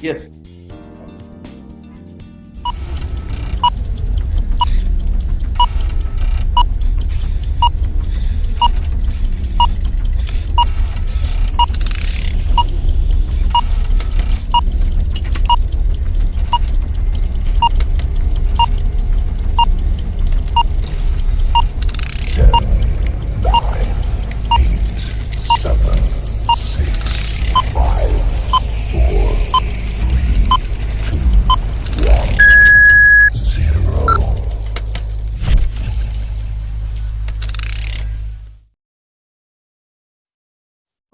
Yes.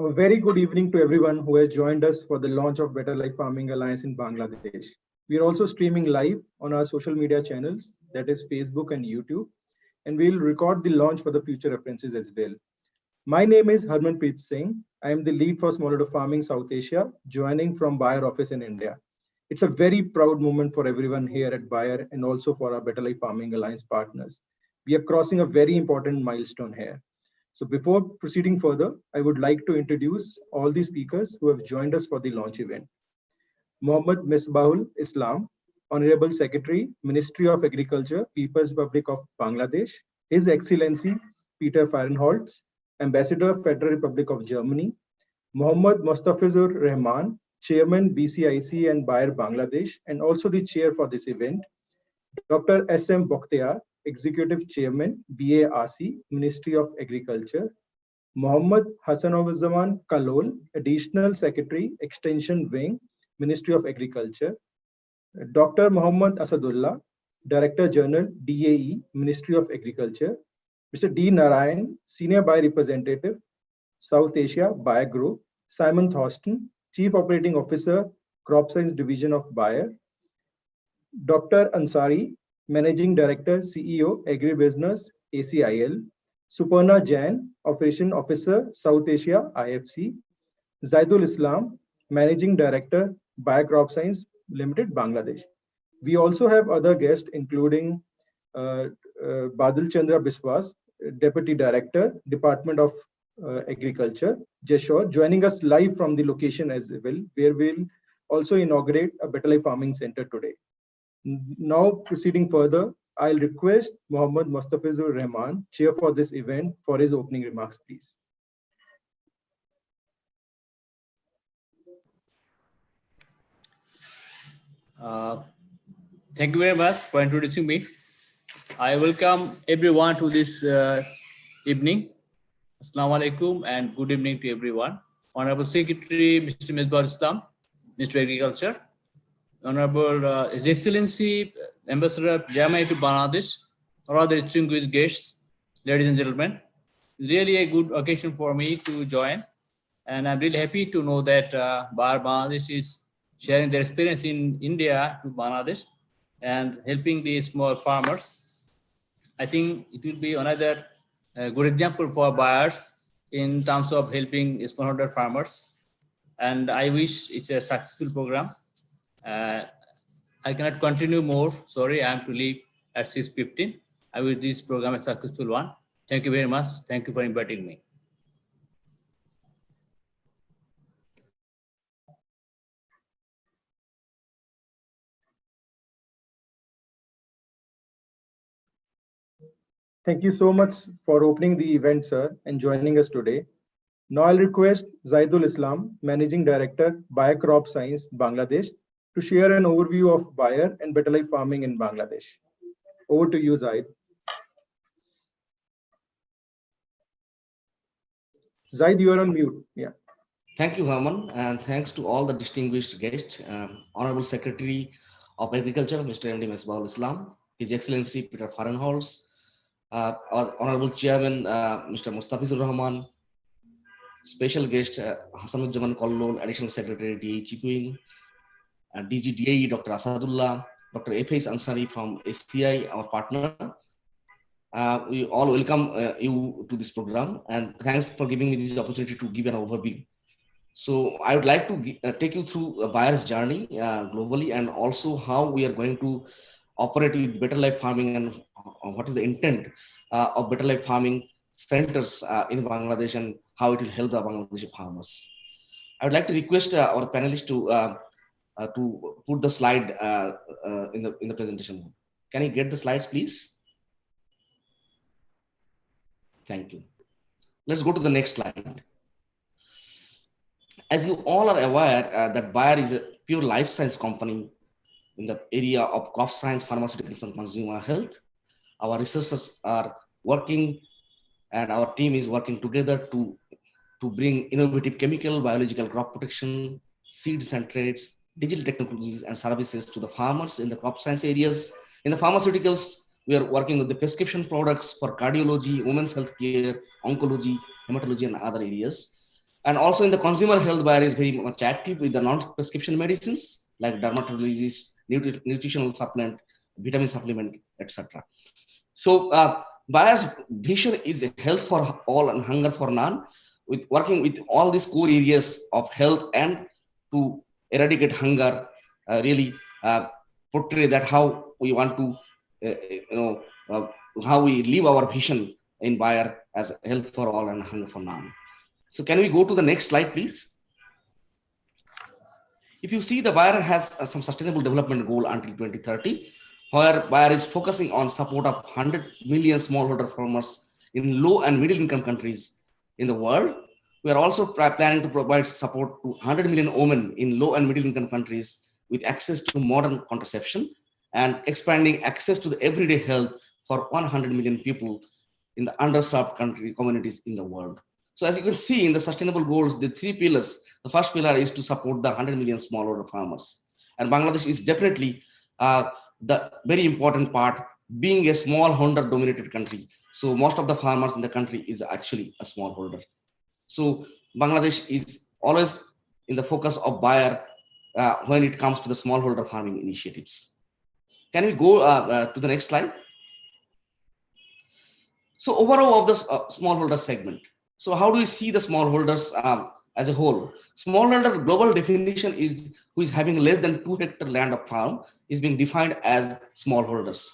A very good evening to everyone who has joined us for the launch of Better Life Farming Alliance in Bangladesh. We are also streaming live on our social media channels, that is Facebook and YouTube, and we'll record the launch for the future references as well. My name is Harmanpreet Singh. I am the lead for smallholder farming South Asia, joining from Bayer office in India. It's a very proud moment for everyone here at Bayer and also for our Better Life Farming Alliance partners. We are crossing a very important milestone here. So before proceeding further, I would like to introduce all the speakers who have joined us for the launch event. Mohammad Misbahul Islam, Honorable Secretary, Ministry of Agriculture, People's Republic of Bangladesh, His Excellency Peter Fahrenholtz, Ambassador, Federal Republic of Germany, Mohammad Mostafizur Rahman, Chairman BCIC and Bayer Bangladesh, and also the chair for this event, Dr. S.M. Bokhtiar, Executive Chairman, BARC, Ministry of Agriculture, Mohammad Hassanuzzaman Kalol, Additional Secretary, Extension Wing, Ministry of Agriculture, Dr. Muhammad Asadullah, Director General, DAE, Ministry of Agriculture, Mr. D. Narayan, Senior Bayer Representative, South Asia, Bayer Group, Simon Thorsten, Chief Operating Officer, Crop Science Division of Bayer, Dr. Ansari, Managing Director, CEO, Agribusiness, ACIL, Suparna Jain, Operation Officer, South Asia, IFC, Zaidul Islam, Managing Director, Bayer Crop Science Limited, Bangladesh. We also have other guests, including Badal Chandra Biswas, Deputy Director, Department of Agriculture, Jeshore, joining us live from the location as well, where we'll also inaugurate a Better Life Farming Center today. Now, proceeding further, I'll request Mohammad Mostafizur Rahman, chair for this event, for his opening remarks, please. Thank you very much for introducing me. I welcome everyone to this evening. Assalamu alaikum and good evening to everyone. Honorable Secretary, Mr. Misbahul Islam, Minister of Agriculture, Honorable His Excellency Ambassador of Germany to Bangladesh, all other distinguished guests, ladies and gentlemen. It's really a good occasion for me to join, and I'm really happy to know that Bayer Bangladesh is sharing their experience in India to Bangladesh and helping the small farmers. I think it will be another good example for buyers in terms of helping smallholder farmers. And I wish it's a successful program. I cannot continue more. Sorry, I have to leave at 6:15. I wish this program a successful one. Thank you very much. Thank you for inviting me. Thank you so much for opening the event, sir, and joining us today. Now I'll request Zaidul Islam, Managing Director, Bayer Crop Science, Bangladesh, to share an overview of Bayer and Better Life Farming in Bangladesh. Over to you, Zaid. Zaid, you are on mute. Yeah. Thank you, Herman, and thanks to all the distinguished guests, Honorable Secretary of Agriculture, Mr. M.D. Misbahul Islam, His Excellency Peter Fahrenholtz, our Honorable Chairman, Mr. Mostafizur Rahman, special guest, Hassanuzzaman Kalol, Additional Secretary, DA Chief Wing, DGDAE, Dr. Asadullah, Dr. F.H. Ansari from SCI, our partner. We all welcome you to this program, and thanks for giving me this opportunity to give an overview. So I would like to take you through Bayer's journey globally, and also how we are going to operate with Better Life Farming, and what is the intent of Better Life Farming centers in Bangladesh, and how it will help the Bangladeshi farmers. I would like to request our panelists to to put the slide in the presentation. Can you get the slides, please? Thank you. Let's go to the next slide. As you all are aware that Bayer is a pure life science company in the area of crop science, pharmaceuticals, and consumer health. Our researchers are working and our team is working together to bring innovative chemical, biological crop protection, seeds and traits, digital technologies and services to the farmers in the crop science areas. In the pharmaceuticals, we are working with the prescription products for cardiology, women's health care, oncology, hematology, and other areas. And also in the consumer health, Bayer is very much active with the non-prescription medicines like dermatologists, nutritional supplement, vitamin supplement, etc. So Bayer's vision is health for all and hunger for none, with working with all these core areas of health and to eradicate hunger, really portray that how we want to, how we live our vision in Bayer as health for all and hunger for none. So can we go to the next slide, please? If you see, the Bayer has some sustainable development goal until 2030, where Bayer is focusing on support of 100 million smallholder farmers in low and middle income countries in the world. We are also planning to provide support to 100 million women in low and middle income countries with access to modern contraception and expanding access to the everyday health for 100 million people in the underserved communities in the world. So as you can see in the sustainable goals, the 3 pillars, the first pillar is to support the 100 million smallholder farmers. And Bangladesh is definitely the very important part, being a smallholder dominated country. So most of the farmers in the country is actually a smallholder. So Bangladesh is always in the focus of Bayer when it comes to the smallholder farming initiatives. Can we go to the next slide? So overall of the smallholder segment. So how do we see the smallholders as a whole? Smallholder global definition is who is having less than 2 hectare land of farm is being defined as smallholders.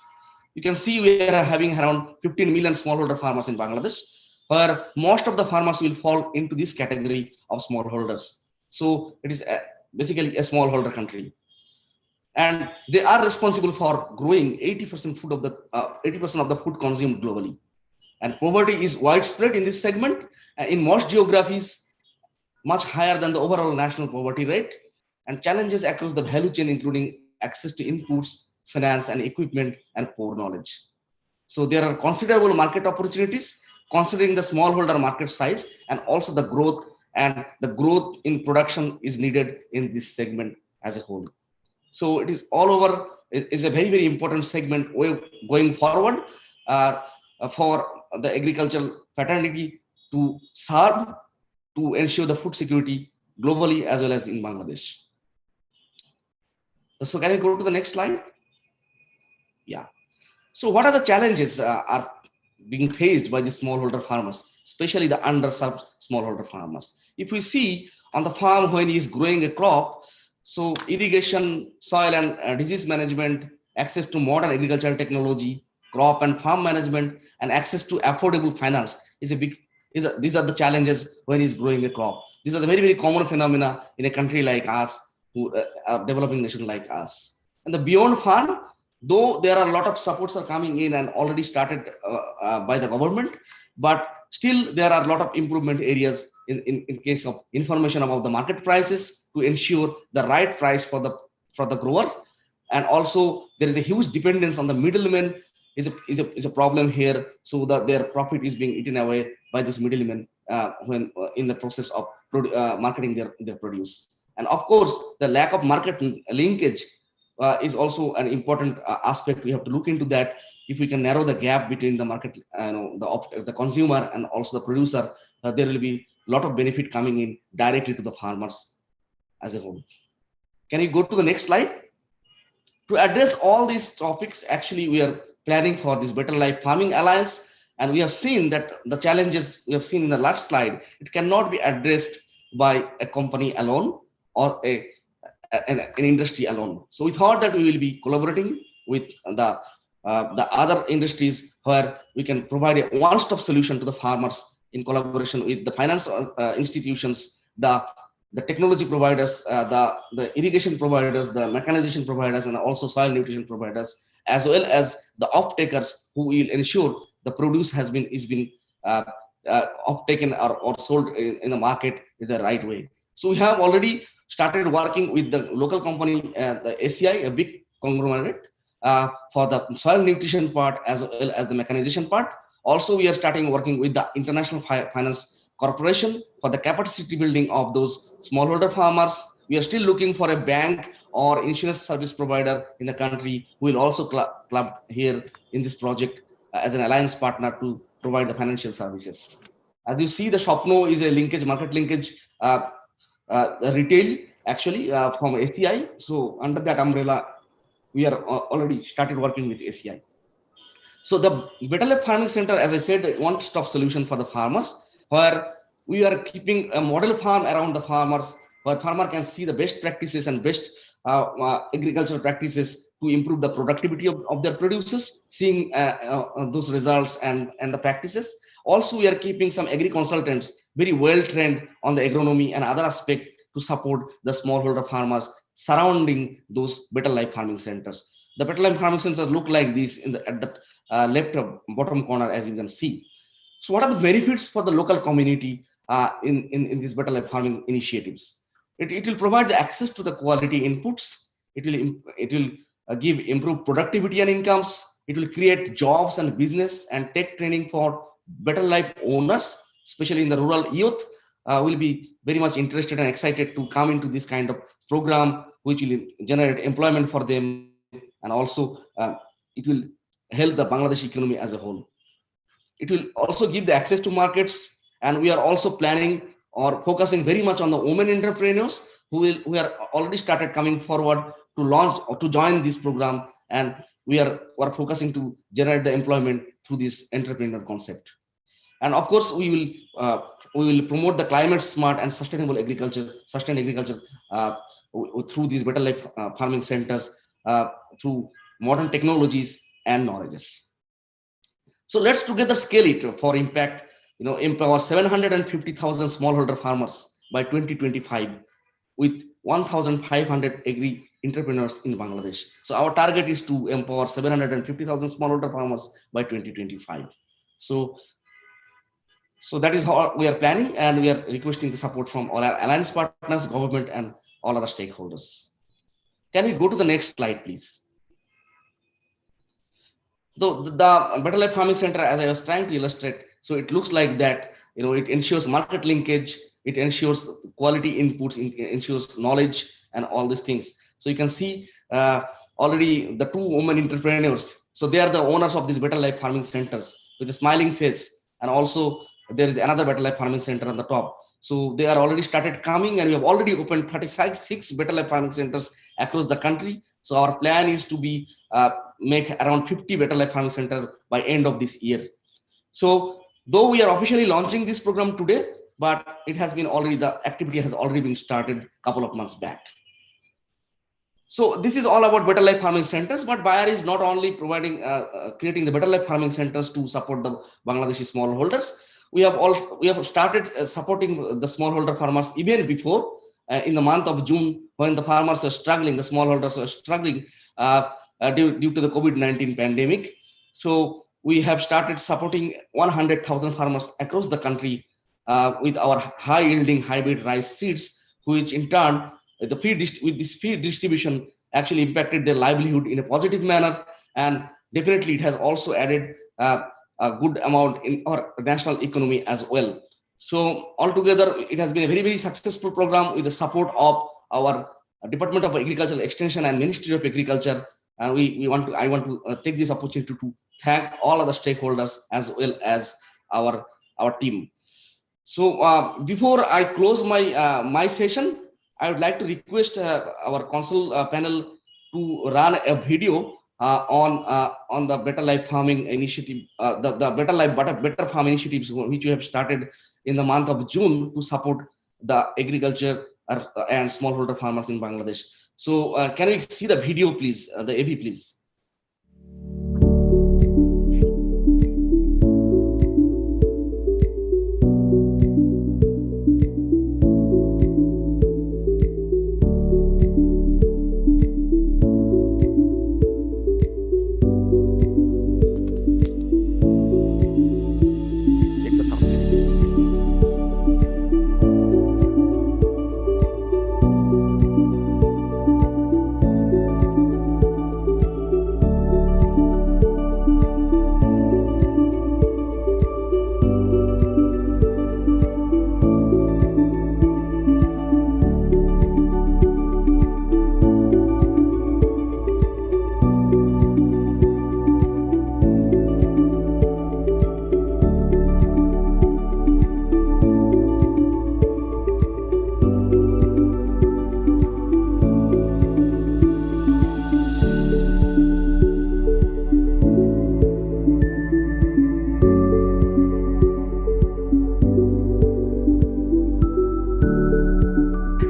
You can see we are having around 15 million smallholder farmers in Bangladesh, where most of the farmers will fall into this category of smallholders. So it is basically a smallholder country. And they are responsible for growing 80% of the food consumed globally. And poverty is widespread in this segment. In most geographies, much higher than the overall national poverty rate, and challenges across the value chain, including access to inputs, finance and equipment, and poor knowledge. So there are considerable market opportunities considering the smallholder market size and also the growth, and the growth in production is needed in this segment as a whole. So it is all over, is a very, very important segment going forward for the agricultural fraternity to serve to ensure the food security globally as well as in Bangladesh. So can I go to the next slide? Yeah. So what are the challenges are being faced by the smallholder farmers, especially the underserved smallholder farmers? If we see on the farm when he is growing a crop, so irrigation, soil and disease management, access to modern agricultural technology, crop and farm management, and access to affordable finance is a big. These are the challenges when he's growing a crop. These are the very, very common phenomena in a country like us, who a developing nation like us. And the beyond farm, though there are a lot of supports are coming in and already started by the government, but still there are a lot of improvement areas in case of information about the market prices to ensure the right price for the grower. And also there is a huge dependence on the middlemen is a problem here, so that their profit is being eaten away by this middlemen when in the process of marketing their produce. And of course, the lack of market linkage is also an important aspect. We have to look into that. If we can narrow the gap between the market, the consumer and also the producer, there will be a lot of benefit coming in directly to the farmers as a whole. Can you go to the next slide? To address all these topics, actually, we are planning for this Better Life Farming Alliance. And we have seen that the challenges we have seen in the last slide, it cannot be addressed by a company alone or an industry alone. So we thought that we will be collaborating with the other industries where we can provide a one-stop solution to the farmers in collaboration with the finance institutions, the the technology providers, the irrigation providers, the mechanization providers, and also soil nutrition providers, as well as the off-takers who will ensure the produce is been uh, off-taken or sold in the market in the right way. So we have already started working with the local company, the ACI, a big conglomerate, for the soil nutrition part as well as the mechanization part. Also, we are starting working with the International Finance Corporation for the capacity building of those smallholder farmers. We are still looking for a bank or insurance service provider in the country who will also club here in this project as an alliance partner to provide the financial services. As you see, the Shopno is a linkage, market linkage retail actually from ACI. So under that umbrella, we are already started working with ACI. So the Better Life Farming Center, as I said, a one-stop solution for the farmers, where we are keeping a model farm around the farmers, where farmer can see the best practices and best agricultural practices to improve the productivity of their produces, seeing those results and the practices. Also, we are keeping some agri consultants very well trained on the agronomy and other aspect to support the smallholder farmers surrounding those Better Life Farming Centers. The Better Life Farming Centers look like this at the left bottom corner, as you can see. So what are the benefits for the local community in these Better Life Farming initiatives? It will provide the access to the quality inputs. It will give improved productivity and incomes. It will create jobs and business and tech training for Better Life owners, especially in the rural youth. Will be very much interested and excited to come into this kind of program, which will generate employment for them, and also it will help the Bangladesh economy as a whole. It will also give the access to markets, and we are also planning or focusing very much on the women entrepreneurs who are already started coming forward to launch or to join this program, and we're focusing to generate the employment through this entrepreneur concept. And of course, we will promote the climate smart and sustainable agriculture, through these Better Life Farming Centers, through modern technologies and knowledges. So let's together scale it for impact. Empower 750,000 smallholder farmers by 2025 with 1,500 agri entrepreneurs in Bangladesh. So our target is to empower 750,000 smallholder farmers by 2025. So that is how we are planning, and we are requesting the support from all our alliance partners, government, and all other stakeholders. Can we go to the next slide, please? The Better Life Farming Center, as I was trying to illustrate, so it looks like that. It ensures market linkage, it ensures quality inputs, it ensures knowledge, and all these things. So you can see already the two women entrepreneurs. So they are the owners of these Better Life Farming Centers with a smiling face, and also there is another Better Life Farming Center on the top. So they are already started coming, and we have already opened 36 Better Life Farming Centers across the country. So our plan is to be make around 50 Better Life Farming Centers by end of this year. So though we are officially launching this program today, but it has been already, the activity has already been started a couple of months back. So this is all about Better Life Farming Centers, but Bayer is not only providing, creating the Better Life Farming Centers to support the Bangladeshi smallholders. We have started supporting the smallholder farmers even before, in the month of June, when the farmers are struggling, the smallholders are struggling due to the COVID-19 pandemic. So we have started supporting 100,000 farmers across the country with our high-yielding hybrid rice seeds, which in turn, with this feed distribution actually impacted their livelihood in a positive manner, and definitely it has also added a good amount in our national economy as well. So altogether, it has been a very, very successful program with the support of our Department of Agricultural Extension and Ministry of Agriculture. And I want to take this opportunity to thank all other stakeholders as well as our team. So before I close my session, I would like to request our council panel to run a video on the Better Life Farming initiative, the Better Life Better Farm initiatives, which we have started in the month of June to support the agriculture and smallholder farmers in Bangladesh. So can we see the video, please? The AV, please.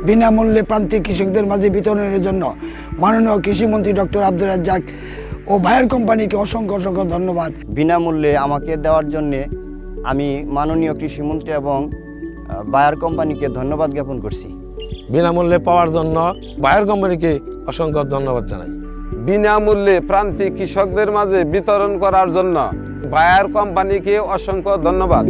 বিনামূল্যে প্রান্তিক কৃষকদের মাঝে বিতরণের জন্য মাননীয় কৃষিমন্ত্রী doctor Abdur Razzak ও buyer কোম্পানিকে অসংখ্য অসংখ্য ধন্যবাদ। বিনামূল্যে আমাকে দেওয়ার জন্যে আমি মাননীয় কৃষিমন্ত্রী এবং বায়ার কোম্পানিকে ধন্যবাদ জ্ঞাপন করছি। বিনামূল্যে পাওয়ার জন্য বায়ার কোম্পানিকে অসংখ্য ধন্যবাদ জানাই। বিনামূল্যে প্রান্তিক কৃষকদের মাঝে বিতরণ করার জন্য বায়ার কোম্পানিকে অসংখ্য ধন্যবাদ।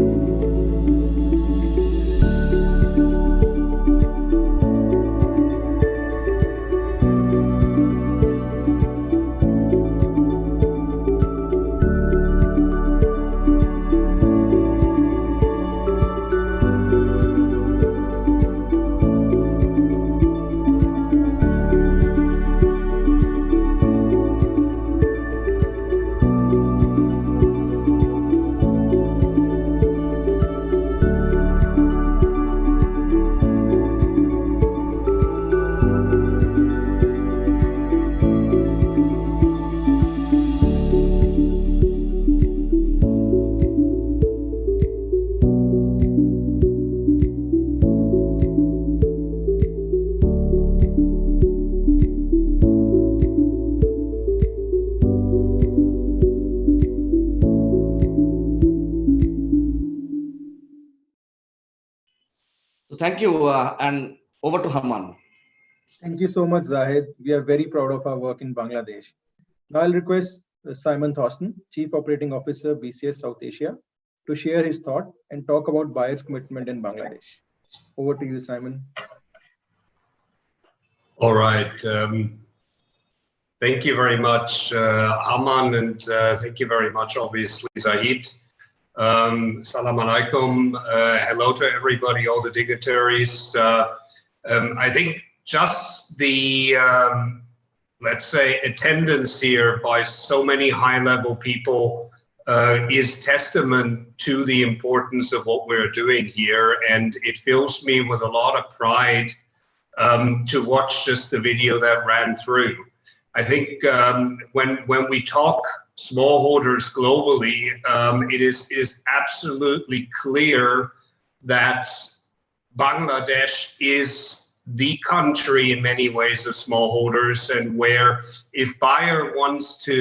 Thank you, and over to Haman. Thank you so much, Zahid. We are very proud of our work in Bangladesh. Now I'll request Simon Thorsten, Chief Operating Officer, BCS South Asia, to share his thought and talk about Bayer's commitment in Bangladesh. Over to you, Simon. All right. Thank you very much, Aman, and thank you very much, obviously, Zahid. Salam alaikum. Hello to everybody, all the dignitaries. I think just the, let's say, attendance here by so many high-level people is testament to the importance of what we're doing here, and it fills me with a lot of pride to watch just the video that ran through. I think when we talk smallholders globally, it is absolutely clear that Bangladesh is the country in many ways of smallholders, and where if Bayer wants to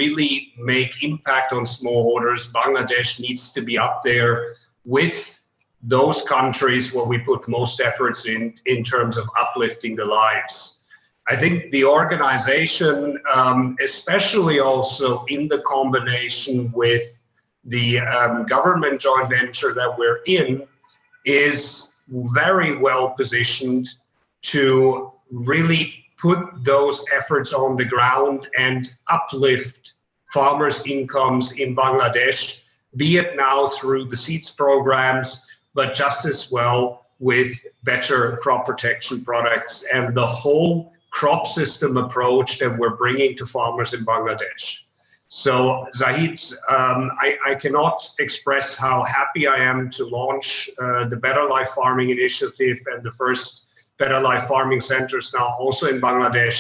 really make impact on smallholders, Bangladesh needs to be up there with those countries where we put most efforts in terms of uplifting the lives. I think the organization, especially also in the combination with the government joint venture that we're in, is very well positioned to really put those efforts on the ground and uplift farmers' incomes in Bangladesh, be it now through the seeds programs, but just as well with better crop protection products and the whole crop system approach that we're bringing to farmers in Bangladesh. So Zahid, I cannot express how happy I am to launch the Better Life Farming Initiative and the first Better Life Farming Centers now also in Bangladesh.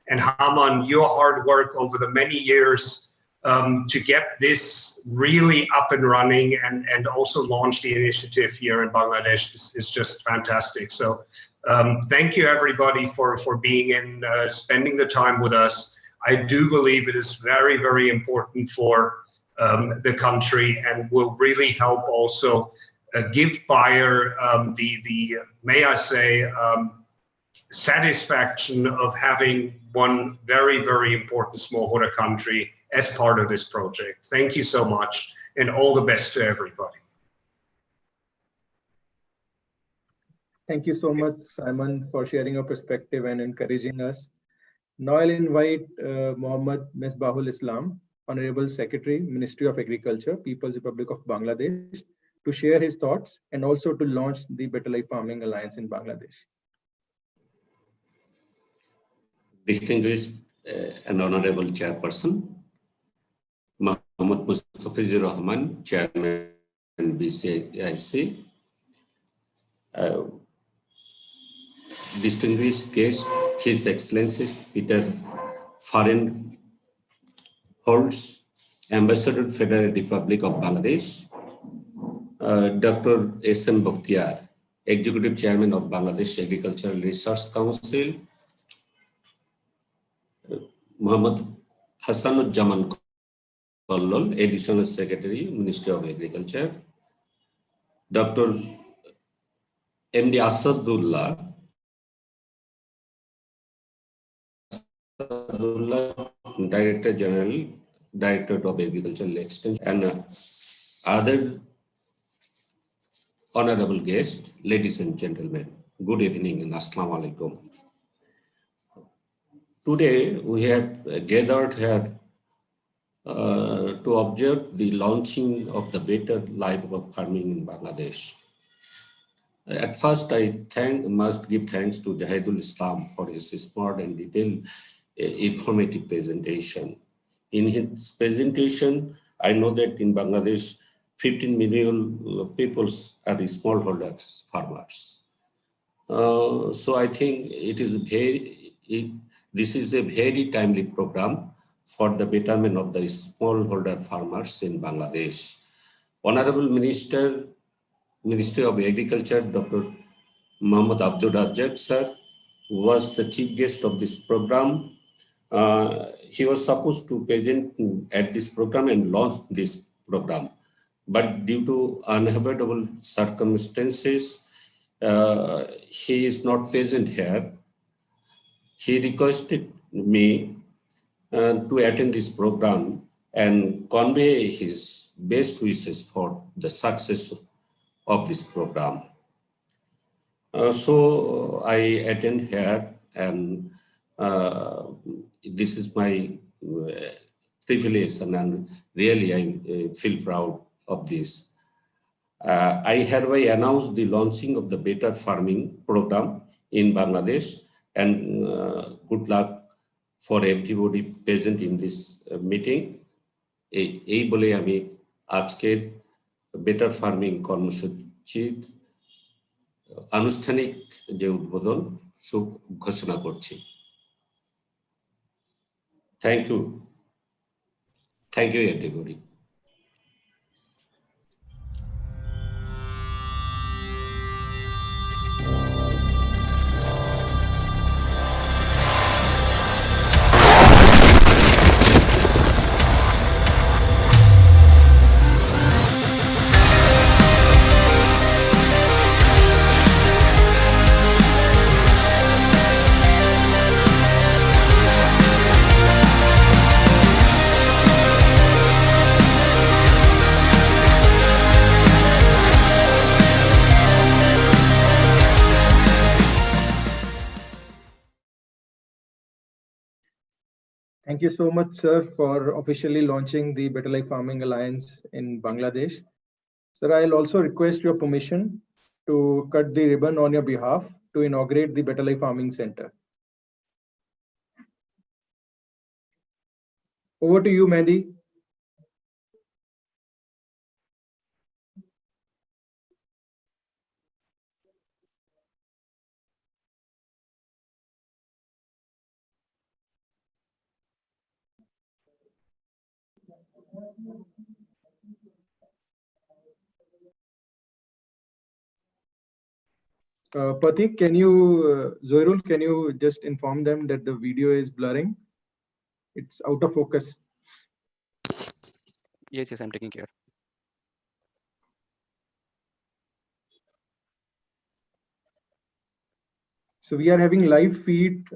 And Haman, your hard work over the many years to get this really up and running and also launch the initiative here in Bangladesh is just fantastic. So thank you everybody for being in, spending the time with us. I do believe it is very, very important for the country and will really help also give Bayer the may I say, satisfaction of having one very, very important smallholder country as part of this project. Thank you so much, and all the best to everybody. Thank you so much, Simon, for sharing your perspective and encouraging us. Now I'll invite Mohammad Mesbahul Islam, Honorable Secretary, Ministry of Agriculture, People's Republic of Bangladesh, to share his thoughts and also to launch the Better Life Farming Alliance in Bangladesh. Distinguished and Honorable Chairperson, Mohammad Mustafizur Rahman, Chairman BCIC, distinguished guest, His Excellency Peter Fahrenholtz, Ambassador, Federal Republic of Bangladesh, Dr. S.M. Bakhtiar, Executive Chairman of Bangladesh Agricultural Research Council, Muhammad Hassanuzzaman Kollol, Additional Secretary, Ministry of Agriculture, Dr. MD Asadullah, Director General, Directorate of Agricultural Extension, and other honorable guests, ladies and gentlemen, good evening and Assalamu alaikum. Today we have gathered here to observe the launching of the Better Life of Farming in Bangladesh. At first, I must give thanks to Jahidul Islam for his smart and detailed informative presentation. In his presentation, I know that in Bangladesh, 15 million people are the smallholders farmers. So I think this is a very timely program for the betterment of the smallholder farmers in Bangladesh. Honorable Ministry of Agriculture, Dr. Muhammad Abdul Razzaq sir, was the chief guest of this program. He was supposed to present at this program and launch this program, but due to unavoidable circumstances, he is not present here. He requested me to attend this program and convey his best wishes for the success of this program. So I attend here, and this is my privilege, and really I feel proud of this. I hereby announce the launching of the Better Farming program in Bangladesh, and good luck for everybody present in this meeting. এই বলে আমি আজকের better farming কর্মসূচির আনুষ্ঠানিক যে উদ্বোধন ঘোষণা করছি। Thank you everybody. Thank you so much, sir, for officially launching the Better Life Farming Alliance in Bangladesh. Sir, I'll also request your permission to cut the ribbon on your behalf to inaugurate the Better Life Farming Center. Over to you, Mehdi. Patik, can you, Zoirul, can you just inform them that the video is blurring? It's out of focus. Yes, I'm taking care. So we are having live feed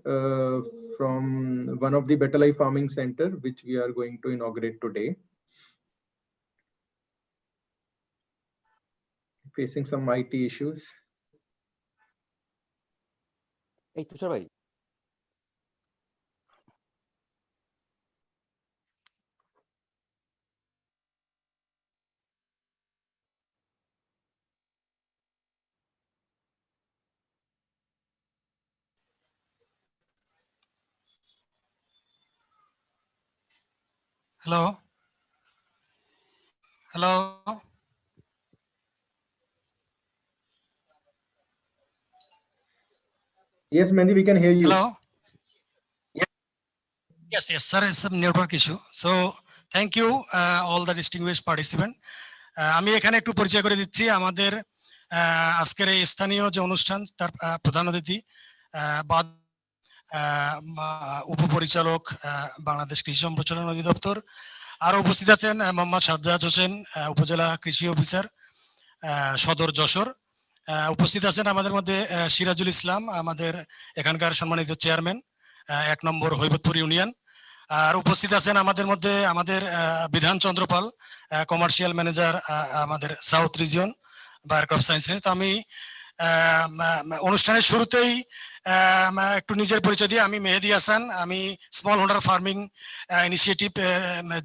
from one of the Better Life Farming Center, which we are going to inaugurate today. Facing some IT issues. Hey, Tushar bhai. Hello. Hello. Yes, Mehdi, we can hear you. Hello. Yes, sir, it's some network issue. So thank you all the distinguished participants. আমি এখানে একটু পরিচয় করে দিচ্ছি আমাদের আজকের এই স্থানীয় যে অনুষ্ঠান তার প্রধান অতিথি উপপরিচালক বাংলাদেশ কৃষি সম্প্রসারণ অধিদপ্তর, আরো উপস্থিত আছেন মোহাম্মদ সাজ্জাদ হোসেন, উপজেলা কৃষি অফিসার সদর যশোর। উপস্থিত আছেন আমাদের মধ্যে সিরাজুল ইসলাম, আমাদের এখানকার সম্মানিত চেয়ারম্যান 1 নম্বর হৈবতপুর ইউনিয়ন। আর উপস্থিত আছেন আমাদের মধ্যে আমাদের বিধান চন্দ্রপাল, কমার্শিয়াল ম্যানেজার আমাদের সাউথ রিজিয়ন বায়ার ক্রপ সায়েন্সের। তো আমি অনুষ্ঠানের শুরুতেই একটু নিজের পরিচয় দিয়ে, আমি মেহেদি হাসান, আমি স্মল হোল্ডার ফার্মিং ইনিশিয়েটিভ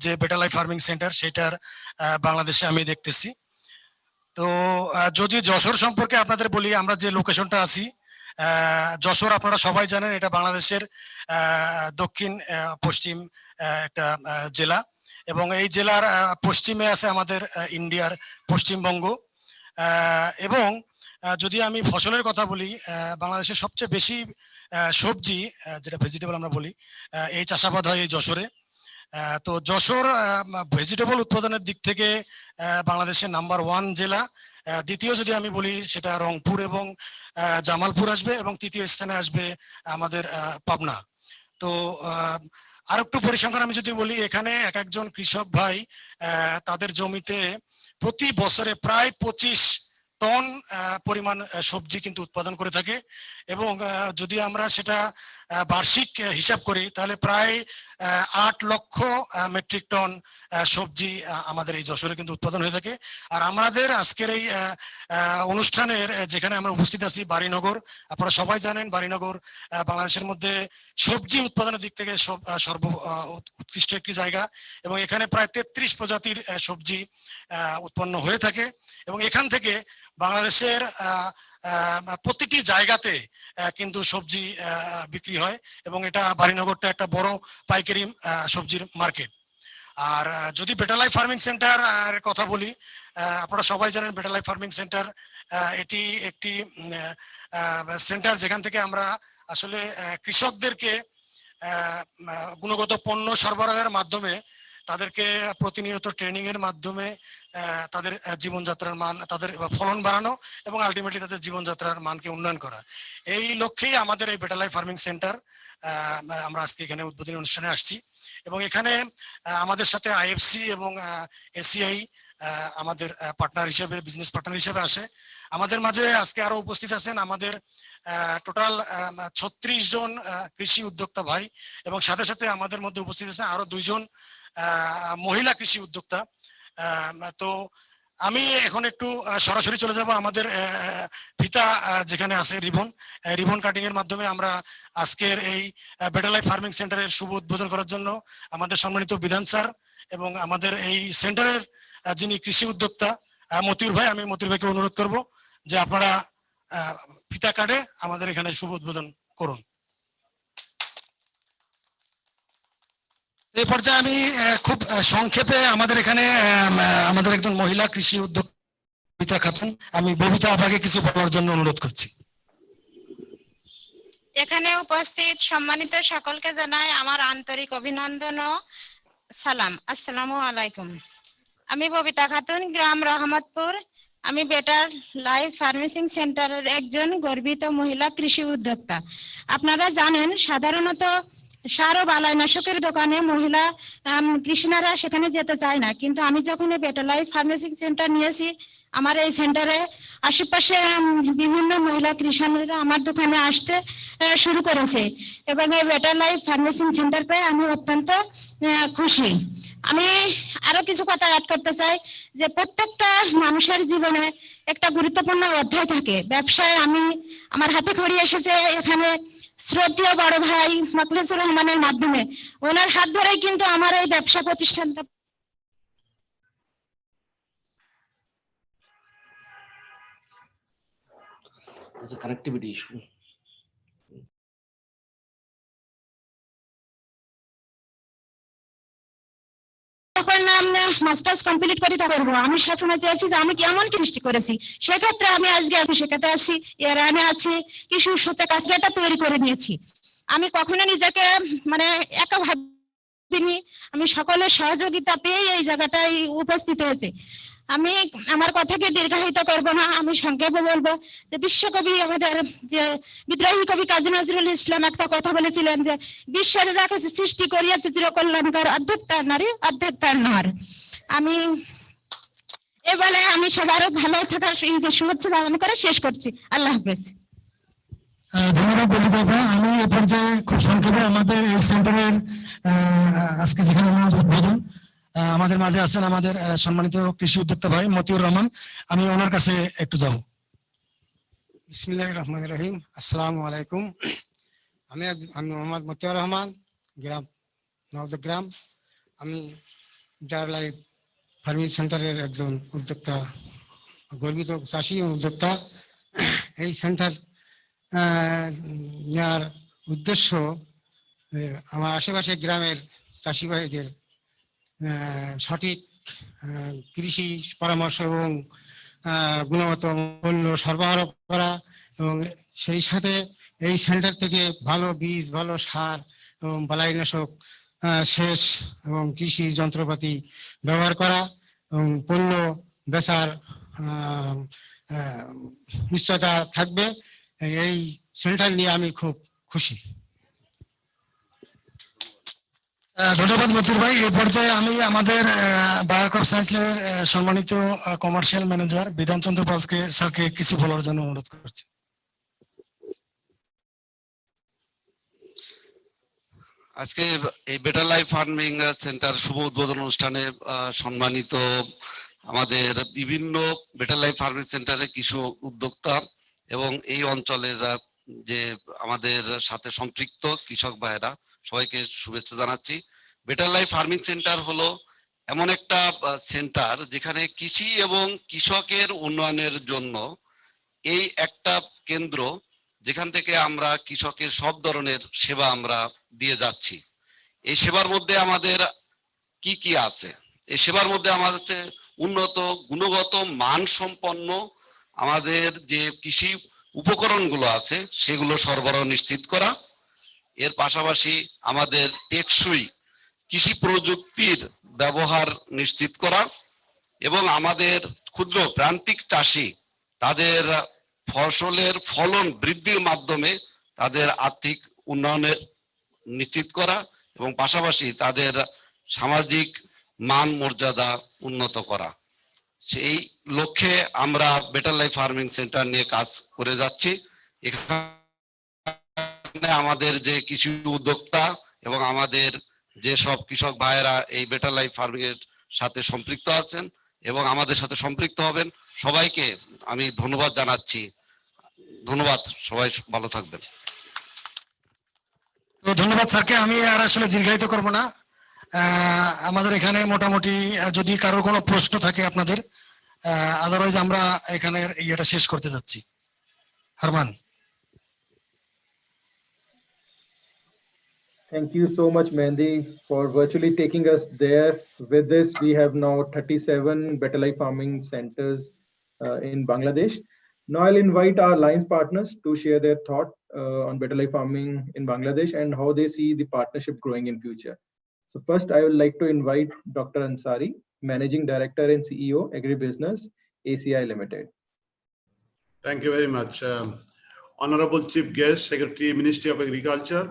যে বেটার লাইফ ফার্মিং সেন্টার সেটার বাংলাদেশে আমি দেখতেছি। তো যদি যশোর সম্পর্কে আপনাদের বলি, আমরা যে লোকেশনটা আছি যশোর আপনারা সবাই জানেন এটা বাংলাদেশের দক্ষিণ পশ্চিম একটা জেলা, এবং এই জেলার পশ্চিমে আছে আমাদের ইন্ডিয়ার পশ্চিমবঙ্গ। এবং যদি আমি ফসলের কথা বলি, বাংলাদেশের সবচেয়ে বেশি সবজি যেটা ভেজিটেবল আমরা বলি এই চাষাবাদ হয় এই যশোরে। তো যশোর ভেজিটেবল উৎপাদনের দিক থেকে বাংলাদেশের নাম্বার 1 জেলা। দ্বিতীয় যদি আমি বলি সেটা রংপুর এবং জামালপুর আসবে, এবং তৃতীয় স্থানে আসবে আমাদের পাবনা। তো আর একটু পরিসংখ্যান আমি যদি বলি, এখানে এক একজন কৃষক ভাই তাদের জমিতে প্রতি বছরে প্রায় 25 টন পরিমাণ সবজি কিন্তু উৎপাদন করে থাকে, এবং যদি আমরা সেটা বার্ষিক হিসাব করি তাহলে প্রায় 8 লক্ষ মেট্রিক টন সবজি আমাদের এই যশোরে কিন্তু উৎপাদন হয়ে থাকে। আর আমাদের আজকের এই অনুষ্ঠানের যেখানে আমরা উপস্থিত আছি বাড়িনগর, আপনারা সবাই জানেন বাড়িনগর বাংলাদেশের মধ্যে সবজি উৎপাদনের দিক থেকে সর্ব উৎকৃষ্ট একটি জায়গা, এবং এখানে প্রায় 33 প্রজাতির সবজি উৎপন্ন হয়ে থাকে, এবং এখান থেকে বাংলাদেশের প্রতিটি জায়গাতে কিন্তু সবজি বিক্রি হয়, এবং এটা বাড়িনগরটা একটা বড় পাইকারি সবজির মার্কেট। আর যদি বেটার লাইফ ফার্মিং সেন্টার কথা বলি, আপনারা সবাই জানেন বেটার লাইফ ফার্মিং সেন্টার এটি একটি সেন্টার যেখান থেকে আমরা আসলে কৃষকদেরকে গুণগত পণ্য সরবরাহের মাধ্যমে তাদেরকে প্রতিনিয়ত ট্রেনিং এর মাধ্যমে তাদের জীবনযাত্রার মান, তাদের ফলন বাড়ানো এবং আলটিমেটলি তাদের জীবনযাত্রার মানকে উন্নয়ন করা, এই লক্ষ্যেই আমাদের এই বেটার লাইফ ফার্মিং সেন্টার আমরা আজকে এখানে উদ্বোধনী অনুষ্ঠানে আসছি। এবং এখানে আমাদের সাথে আইএফসি এবং এসিআই আমাদের পার্টনার হিসেবে, বিজনেস পার্টনার হিসেবে আসে। আমাদের মাঝে আজকে আরো উপস্থিত আছেন আমাদের টোটাল 36 জন কৃষি উদ্যোক্তা ভাই, এবং সাথে সাথে আমাদের মধ্যে উপস্থিত আছেন আরো 2 জন মহিলা কৃষি উদ্যোক্তা। তো আমি এখন একটু সরাসরি চলে যাব আমাদের ফিতা যেখানে আছে রিবন কাটিং এর মাধ্যমে আমরা আজকের এই বেটার লাইফ ফার্মিং সেন্টারের শুভ উদ্বোধন করার জন্য আমাদের সম্মানিত বিধান স্যার এবং আমাদের এই সেন্টারের যিনি কৃষি উদ্যোক্তা মতিউর ভাই, আমি মতিউর ভাইকে অনুরোধ করব যে আপনারা ফিতা কাটে আমাদের এখানে শুভ উদ্বোধন করুন। এই পর্যায়ে আমি খুব সংক্ষেপে আমাদের এখানে আমাদের একজন মহিলা কৃষি উদ্যোক্তা ববিতা খাতুন, আমি ববিতা আপাকে কিছু বলার জন্য অনুরোধ করছি। এখানে উপস্থিত সম্মানিত সকলকে জানাই আমার আন্তরিক অভিনন্দন ও সালাম। আসসালামু আলাইকুম। আমি ববিতা খাতুন, গ্রাম রহমতপুর। আমি বেটার লাইফ ফার্মেসিং সেন্টারের একজন গর্বিত মহিলা কৃষি উদ্যোক্তা। আপনারা জানেন সাধারণত সার ও বালাইনাশকের দোকানে মহিলা কৃষিনারা সেখানে যেতে চায় না, কিন্তু আমি যখন বেটার লাইফ ফার্মেসিং সেন্টার নিয়েছি, আমার এই সেন্টারে আশেপাশে বিভিন্ন মহিলা কৃষাণীরা আমার দোকানে আসতে শুরু করেছে, এবং এই বেটার লাইফ ফার্মেসিং সেন্টার পেয়ে আমি অত্যন্ত খুশি। আমি আরো কিছু কথা অ্যাড করতে চাই যে প্রত্যেকটা মানুষের জীবনে একটা গুরুত্বপূর্ণ অধ্যায় থাকে। ব্যবসায় আমি আমার হাতে খড়ি এসেছে এখানে শ্রদ্ধেয় বড় ভাই মকলেসুর রহমানের মাধ্যমে, ওনার হাত ধরেই কিন্তু আমার এই ব্যবসা প্রতিষ্ঠানটা There's a connectivity issue. Masters complete করে করবো, আমি সবসময় চেয়েছি যে আমি কেমন সৃষ্টি করেছি, সেক্ষেত্রে আমি আজকে আছি, সেক্ষেত্রে আছি, এরানে আছি, কিছু সত্যি কাজটা তৈরি করে নিয়েছি। আমি কখনো নিজেকে মানে একা ভাবিনি, আমি সকলের সহযোগিতা পেয়ে এই জায়গাটায় উপস্থিত হয়েছে। আমি আমার কথাকে দীর্ঘায়িত করব না, আমি সংক্ষেপে বলবো যে বিশ্বকবি আমাদের যে বিদ্রোহী কবি কাজী নজরুল ইসলাম একটা কথা বলেছিলেন যে বিশ্বের যা কিছু সৃষ্টি করিয়াছে চিরকল্যাণকর, অর্ধেক তার নারী অর্ধেক তার নর। আমি এবারে আমি সবার ভালো থাকার শুভেচ্ছা জ্ঞাপন করে শেষ করছি। আল্লাহ হাফেজ। ধন্যবাদ বলিতা আপা। আমি এ পর্যায়ে খুব সংক্ষেপে আমাদের এই সেন্টারের আজকে যেখানে উদ্বোধন, আমাদের মাঝে আছেন আমাদের সম্মানিত কৃষি উদ্যোক্তা ভাই মতিউর রহমান, আমি ওনার কাছে একটু যাব। বিসমিল্লাহির রহমানির রহিম। আসসালামু আলাইকুম। আমি মোহাম্মদ মতিউর রহমান, গ্রাম নওদগ্রাম। আমি বেটার লাইফ ফার্মিং সেন্টারের একজন উদ্যোক্তা, গর্বিত চাষি উদ্যোক্তা। এই সেন্টার নেওয়ার উদ্দেশ্য আমার আশেপাশে গ্রামের চাষি ভাইদের সঠিক কৃষি পরামর্শ এবং গুণগত পণ্য সরবরাহ করা, এবং সেই সাথে এই সেন্টার থেকে ভালো বীজ, ভালো সার এবং বালাইনাশক সেচ এবং কৃষি যন্ত্রপাতি ব্যবহার করা এবং পণ্য বেচার নিশ্চয়তা থাকবে। এই সেন্টার নিয়ে আমি খুব খুশি। ধন্যবাদ মতিউর ভাই। এই পর্যায়ে আমি আমাদের বায়ার ক্রপ সায়েন্স ল্যাবের সম্মানিত কমার্শিয়াল ম্যানেজার বিধান চন্দ্র পালকে স্যারকে কিছু বলার জন্য অনুরোধ করছি। আজকে এই বেটার লাইফ ফার্মিং সেন্টার শুভ উদ্বোধন অনুষ্ঠানে সম্মানিত আমাদের বিভিন্ন বেটার লাইফ ফার্মিং সেন্টারের কিছু উদ্যোক্তা এবং এই অঞ্চলের যে আমাদের সাথে সম্পৃক্ত কৃষক ভাইয়েরা, সবাইকে শুভেচ্ছা জানাচ্ছি। বেটার লাইফ ফার্মিং সেন্টার হলো এমন একটা সেন্টার যেখানে কৃষি এবং কৃষকের উন্নয়নের জন্য এই একটা কেন্দ্র, যেখান থেকে আমরা কৃষকের সব ধরনের সেবা আমরা দিয়ে যাচ্ছি। এই সেবার মধ্যে আমাদের কি কি আছে? এই সেবার মধ্যে আমাদের হচ্ছে উন্নত গুণগত মানসম্পন্ন আমাদের যে কৃষি উপকরণগুলো আছে সেগুলো সরবরাহ নিশ্চিত করা, এর পাশাপাশি আমাদের টেকসই কৃষি প্রযুক্তির ব্যবহার নিশ্চিত করা এবং আমাদের ক্ষুদ্র প্রান্তিক চাষি তাদের ফসলের ফলন বৃদ্ধির মাধ্যমে তাদের আর্থিক উন্নয়নের নিশ্চিত করা এবং পাশাপাশি তাদের সামাজিক মান মর্যাদা উন্নত করা। সেই লক্ষ্যে আমরা বেটার লাইফ ফার্মিং সেন্টার নিয়ে কাজ করে যাচ্ছি। এখানে আমাদের যে কৃষি উদ্যোক্তা এবং আমাদের যে সব কৃষক ভাইয়েরা এই বেটার লাইফ ফার্মিং এর সাথে সম্পৃক্ত আছেন এবং আমাদের সাথে সম্পৃক্ত হবেন, সবাইকে আমি ধন্যবাদ জানাচ্ছি। ধন্যবাদ, সবাই ভালো থাকবেন। তো ধন্যবাদ স্যারকে। আমি আর আসলে দীর্ঘায়িত করব না। আমাদের এখানে মোটামুটি যদি কারোর কোনো প্রশ্ন থাকে আপনাদের, আদারওয়াইজ আমরা এখানে ইয়েটা শেষ করতে যাচ্ছি। Hermann. Thank you so much, Mehndi, for virtually taking us there. With this, we have now 37 Better Life Farming centers in Bangladesh. Now I'll invite our alliance partners to share their thought on Better Life Farming in Bangladesh and how they see the partnership growing in future. So first, I would like to invite Dr. Ansari, Managing Director and CEO, Agribusiness, ACI Limited. Thank you very much. Honorable Chief Guest, Secretary, Ministry of Agriculture,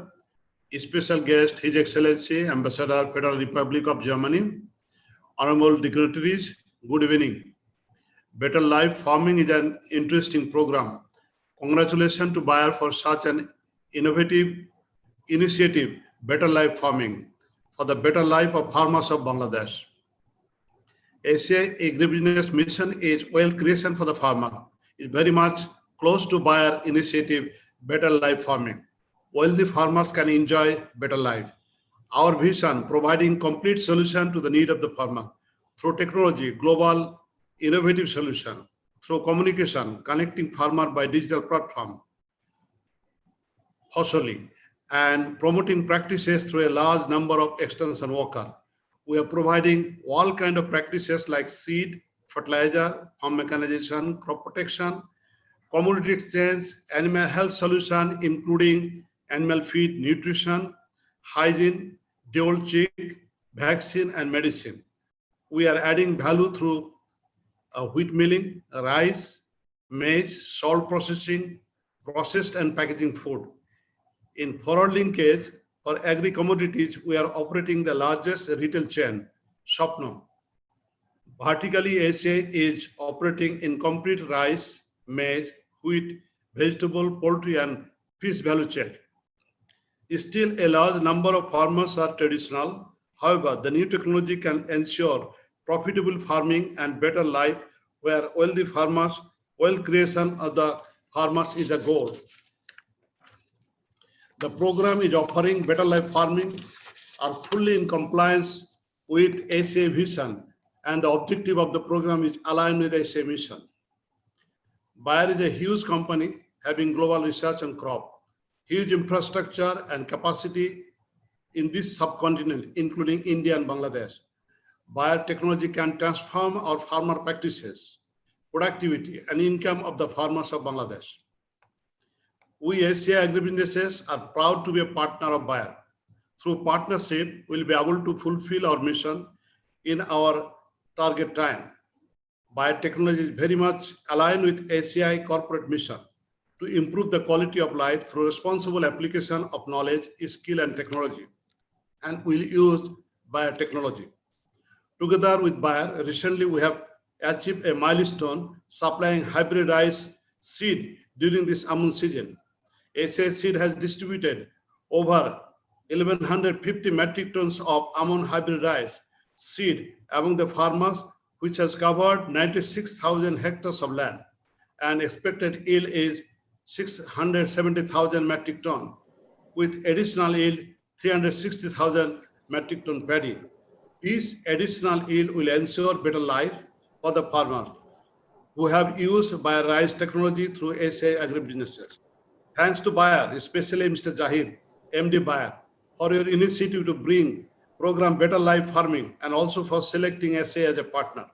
Special Guest, His Excellency, Ambassador, Federal Republic of Germany, Honorable dignitaries, good evening. Better Life Farming is an interesting program. Congratulations to Bayer for such an innovative initiative, Better Life Farming, for the better life of farmers of Bangladesh. ACI Agribusiness Mission is wealth creation for the farmer. It's very much close to Bayer initiative, Better Life Farming. Wealthy farmers can enjoy better life. Our vision, providing complete solution to the need of the farmer through technology, global innovative solution, through communication, connecting farmer by digital platform, Fosoli, and promoting practices through a large number of extension workers. We are providing all kinds of practices like seed, fertilizer, farm mechanization, crop protection, commodity exchange, animal health solution, including animal feed, nutrition, hygiene, dual check, vaccine, and medicine. We are adding value through wheat milling, rice, maize, salt processing, processed and packaging food. In forward linkage, for agri-commodities, we are operating the largest retail chain, Shopno. Vertically, SA is operating in complete rice, maize, wheat, vegetable, poultry, and fish value chain. Still, a large number of farmers are traditional. However, the new technology can ensure profitable farming and better life, where wealthy farmers, wealth creation of the farmers is the goal. The program is offering better life farming, are fully in compliance with SA vision, and the objective of the program is aligned with SA mission. Bayer is a huge company having global research and crop, huge infrastructure and capacity in this subcontinent, including India and Bangladesh. Bayer technology can transform our farmer practices, productivity, and income of the farmers of Bangladesh. We SCI agribusinesses are proud to be a partner of Bayer. Through partnership, we'll be able to fulfill our mission in our target time. Bayer technology is very much aligned with SCI corporate mission to improve the quality of life through responsible application of knowledge, skill, and technology. And we'll use Bayer technology. Together with Bayer, recently we have achieved a milestone supplying hybrid rice seed during this almond season. SA Seed has distributed over 1,150 metric tons of almond hybrid rice seed among the farmers, which has covered 96,000 hectares of land, and expected yield is 670,000 metric ton, with additional yield 360,000 metric ton paddy. This additional yield will ensure better life for the farmers who have used Bayer rice technology through SA agribusinesses. Thanks to Bayer, especially Mr. Jahid, MD Bayer, for your initiative to bring program Better Life Farming and also for selecting SA as a partner.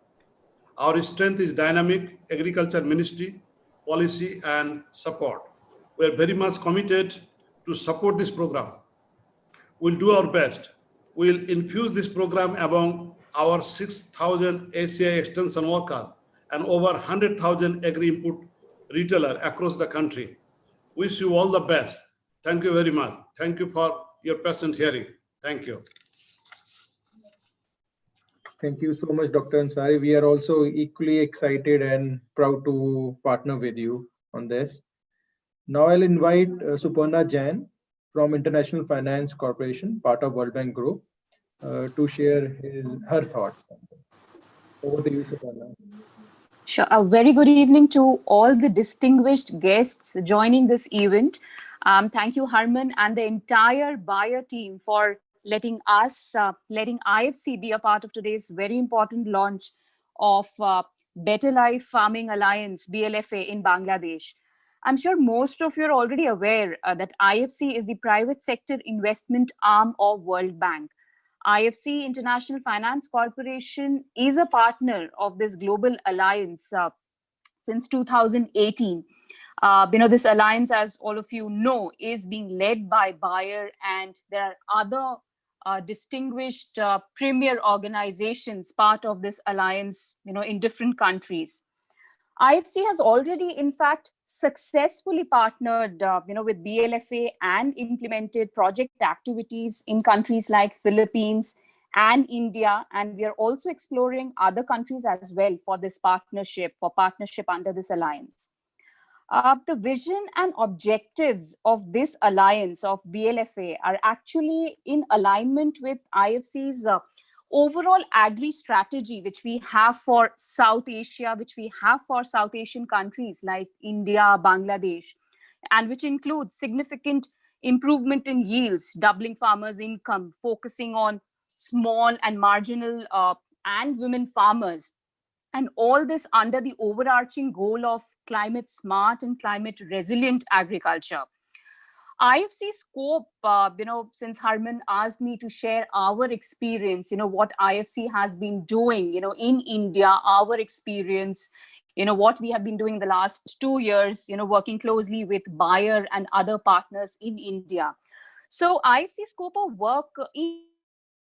Our strength is dynamic agriculture ministry, policy, and support. We are very much committed to support this program. We'll do our best. We'll infuse this program among our 6,000 ACI extension workers and over 100,000 agri-input retailers across the country. Wish you all the best. Thank you very much. Thank you for your patient hearing. Thank you. Thank you so much, Dr. Ansari. We are also equally excited and proud to partner with you on this. Now I'll invite Suparna Jain from International Finance Corporation, part of World Bank Group, to share her thoughts. Over to you, Suparna. Sure. A very good evening to all the distinguished guests joining this event. Thank you, Harman, and the entire Bayer team for letting IFC be a part of today's very important launch of Better Life Farming Alliance, BLFA, in Bangladesh. I'm sure most of you are already aware that IFC is the private sector investment arm of World Bank. IFC, International Finance Corporation, is a partner of this global alliance since 2018. This alliance, as all of you know, is being led by Bayer, and there are other distinguished premier organizations part of this alliance, in different countries. IFC has already, in fact, successfully partnered, with BLFA and implemented project activities in countries like Philippines and India. And we are also exploring other countries as well for this partnership, under this alliance. The vision and objectives of this alliance of BLFA are actually in alignment with IFC's overall agri strategy, which we have for South Asia, which we have for South Asian countries like India, Bangladesh, and which includes significant improvement in yields, doubling farmers' income, focusing on small and marginal and women farmers. And all this under the overarching goal of climate smart and climate resilient agriculture. IFC scope, since Harman asked me to share our experience, what IFC has been doing, in India, our experience, what we have been doing in the last 2 years, working closely with Bayer and other partners in India. So IFC scope of work in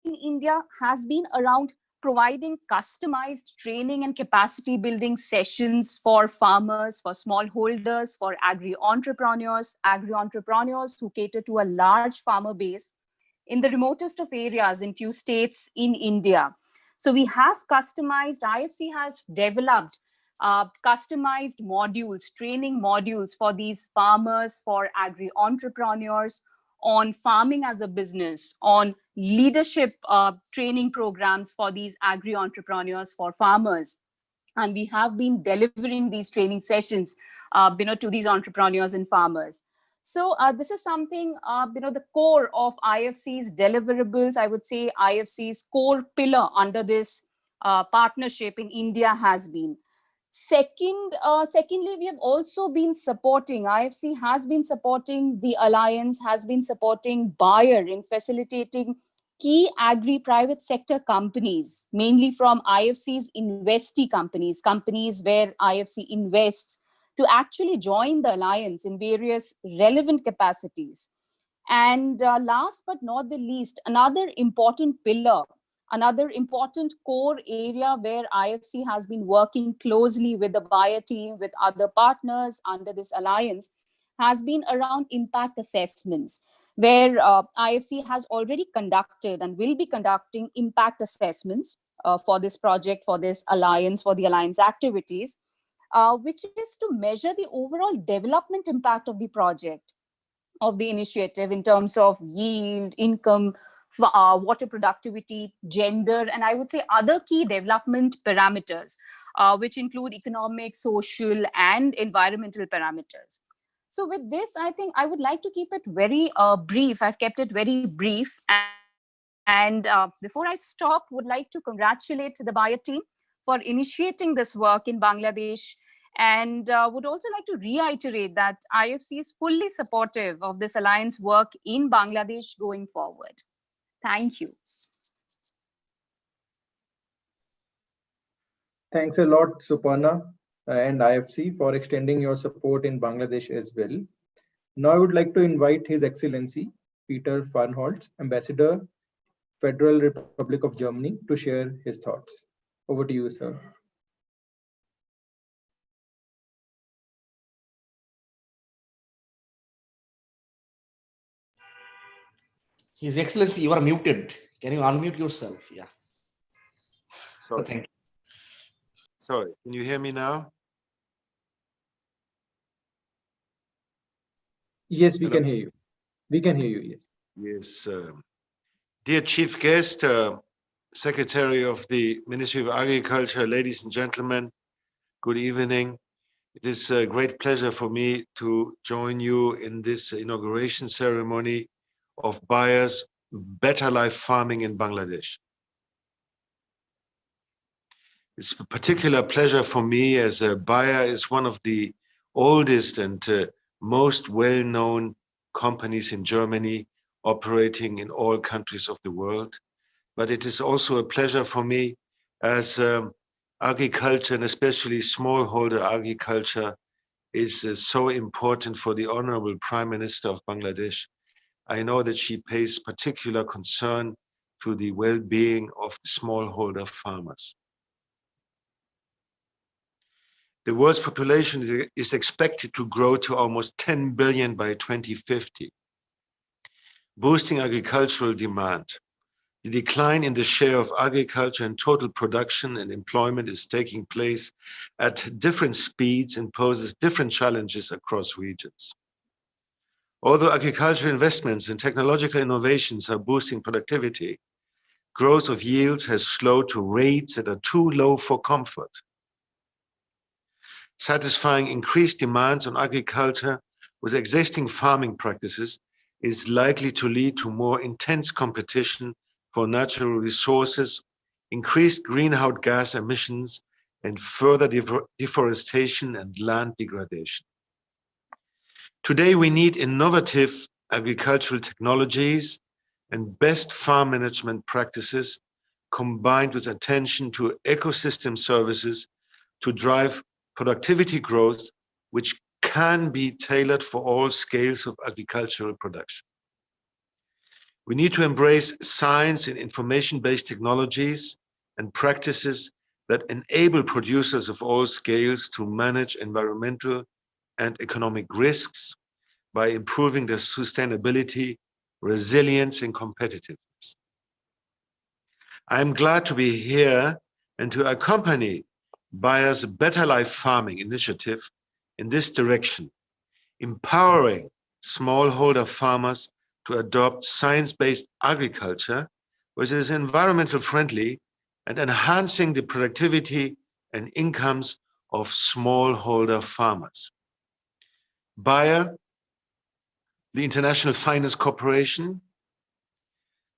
India has been around providing customized training and capacity building sessions for farmers, for smallholders, for agri-entrepreneurs who cater to a large farmer base in the remotest of areas in few states in India. So we have customized, IFC has developed customized modules, training modules for these farmers, for agri-entrepreneurs, on farming as a business, on leadership training programs for these agri-entrepreneurs, for farmers. And we have been delivering these training sessions to these entrepreneurs and farmers. So this is something, the core of IFC's deliverables, I would say IFC's core pillar under this partnership in India has been. Secondly, we have also been supporting, IFC has been supporting the Alliance, has been supporting Bayer in facilitating key agri-private sector companies, mainly from IFC's investee companies, companies where IFC invests, to actually join the Alliance in various relevant capacities. And last but not the least, another important pillar, another important core area where IFC has been working closely with the Bayer team, with other partners under this alliance, has been around impact assessments, where IFC has already conducted and will be conducting impact assessments for this project, for this alliance, for the alliance activities, which is to measure the overall development impact of the project, of the initiative, in terms of yield, income, water productivity, gender, and I would say other key development parameters, which include economic, social, and environmental parameters. So with this, I think I would like to keep it very brief. I've kept it very brief. And before I stop, would like to congratulate the Bayer team for initiating this work in Bangladesh, and would also like to reiterate that IFC is fully supportive of this alliance work in Bangladesh going forward. Thank you. Thanks a lot, Suparna and IFC, for extending your support in Bangladesh as well. Now I would like to invite His Excellency Peter Farnholz, Ambassador, Federal Republic of Germany, to share his thoughts. Over to you, sir. His Excellency, you are muted. Can you unmute yourself? Yeah. Sorry. Thank you. Sorry, can you hear me now? Yes, we can hear you. We can hear you, yes. Yes. Dear Chief Guest, Secretary of the Ministry of Agriculture, ladies and gentlemen, good evening. It is a great pleasure for me to join you in this inauguration ceremony of Bayer's Better Life Farming in Bangladesh. It's a particular pleasure for me, as Bayer is one of the oldest and most well-known companies in Germany, operating in all countries of the world. But it is also a pleasure for me, as agriculture, and especially smallholder agriculture, is so important for the Honorable Prime Minister of Bangladesh. I know that she pays particular concern to the well-being of the smallholder farmers. The world's population is expected to grow to almost 10 billion by 2050, boosting agricultural demand. The decline in the share of agriculture and total production and employment is taking place at different speeds and poses different challenges across regions. Although agricultural investments and technological innovations are boosting productivity, growth of yields has slowed to rates that are too low for comfort. Satisfying increased demands on agriculture with existing farming practices is likely to lead to more intense competition for natural resources, increased greenhouse gas emissions, and further deforestation and land degradation. Today, we need innovative agricultural technologies and best farm management practices, combined with attention to ecosystem services to drive productivity growth, which can be tailored for all scales of agricultural production. We need to embrace science and information-based technologies and practices that enable producers of all scales to manage environmental and economic risks by improving their sustainability, resilience, and competitiveness. I am glad to be here and to accompany Bayer's Better Life Farming initiative in this direction, empowering smallholder farmers to adopt science-based agriculture, which is environmental friendly and enhancing the productivity and incomes of smallholder farmers. Bayer, the International Finance Corporation,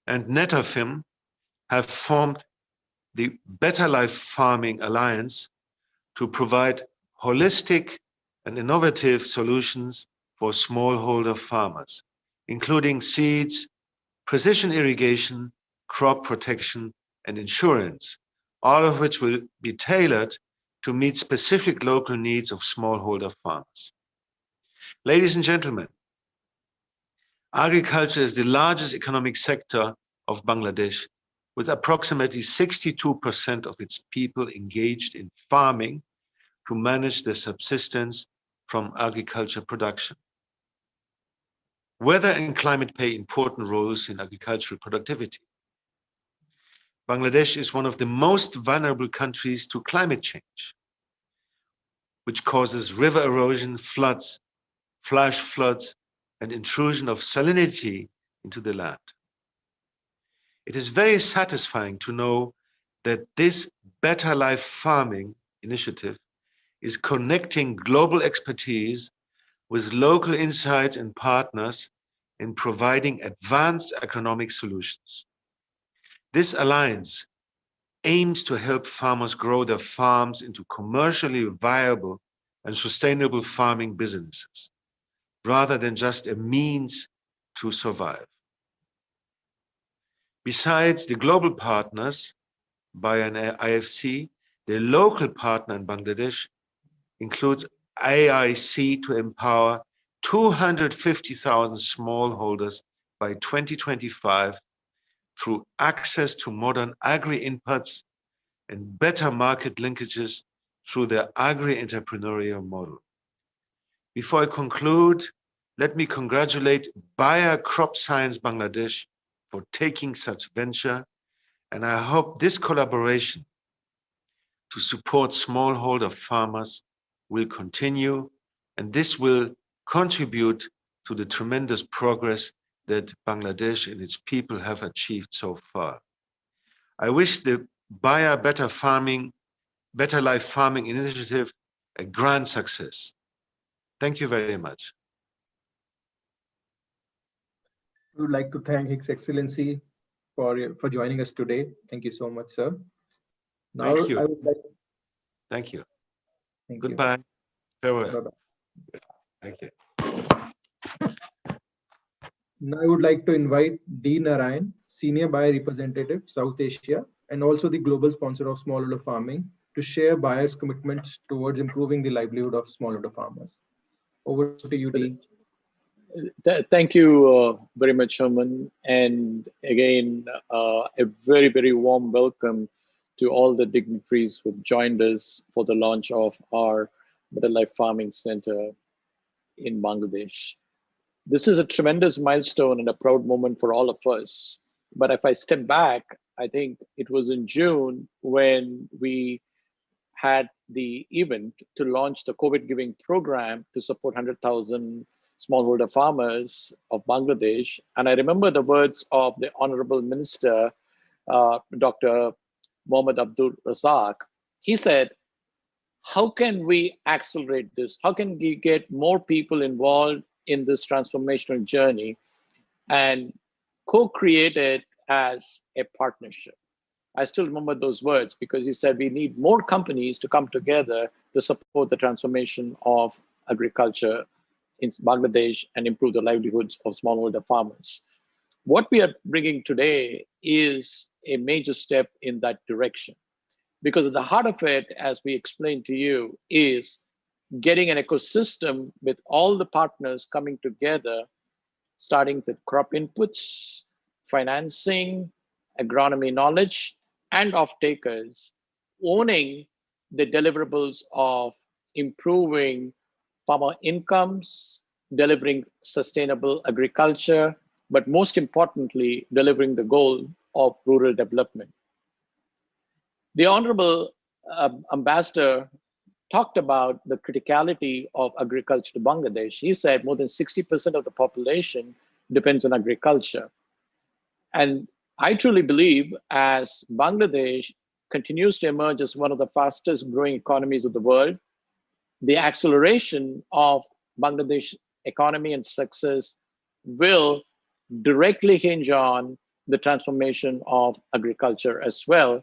and Netafim have formed the Better Life Farming Alliance to provide holistic and innovative solutions for smallholder farmers, including seeds, precision irrigation, crop protection, and insurance, all of which will be tailored to meet specific local needs of smallholder farmers. Ladies and gentlemen, agriculture is the largest economic sector of Bangladesh, with approximately 62% of its people engaged in farming to manage their subsistence from agriculture production. Weather and climate play important roles in agricultural productivity. Bangladesh is one of the most vulnerable countries to climate change, which causes river erosion, floods, flash floods, and intrusion of salinity into the land. It is very satisfying to know that this Better Life Farming initiative is connecting global expertise with local insights and partners in providing advanced economic solutions. This alliance aims to help farmers grow their farms into commercially viable and sustainable farming businesses, rather than just a means to survive. Besides the global partners, Bayer and IFC, the local partner in Bangladesh includes AIC to empower 250,000 smallholders by 2025 through access to modern agri-inputs and better market linkages through their agri-entrepreneurial model. Before I conclude, let me congratulate Bayer Crop Science Bangladesh for taking such venture, and I hope this collaboration to support smallholder farmers will continue, and this will contribute to the tremendous progress that Bangladesh and its people have achieved so far. I wish the Bayer Better Life Farming initiative a grand success. Thank you very much. We would like to thank His Excellency for joining us today. Thank you so much, sir. Now, Thank you. I would like. Thank you. Thank Goodbye. You. Farewell. Bye-bye. Thank you. Now I would like to invite D. Narayan, Senior Bayer Representative, South Asia, and also the global sponsor of smallholder farming, to share Bayer's commitments towards improving the livelihood of smallholder farmers. Over to you, D. Thank you very much, Herman. And again, a very, very warm welcome to all the dignitaries who've joined us for the launch of our Better Life Farming Center in Bangladesh. This is a tremendous milestone and a proud moment for all of us. But if I step back, I think it was in June when we had the event to launch the COVID Giving program to support 100,000 smallholder farmers of Bangladesh. And I remember the words of the Honorable Minister, Dr. Mohammad Abdul Razak. He said, how can we accelerate this? How can we get more people involved in this transformational journey and co-create it as a partnership? I still remember those words because he said we need more companies to come together to support the transformation of agriculture in Bangladesh and improve the livelihoods of smallholder farmers. What we are bringing today is a major step in that direction, because at the heart of it, as we explained to you, is getting an ecosystem with all the partners coming together, starting with crop inputs, financing, agronomy knowledge, and off-takers owning the deliverables of improving farmer incomes, delivering sustainable agriculture, but most importantly, delivering the goal of rural development. The Honorable Ambassador talked about the criticality of agriculture to Bangladesh. He said more than 60% of the population depends on agriculture. And I truly believe as Bangladesh continues to emerge as one of the fastest growing economies of the world, the acceleration of Bangladesh economy and success will directly hinge on the transformation of agriculture as well.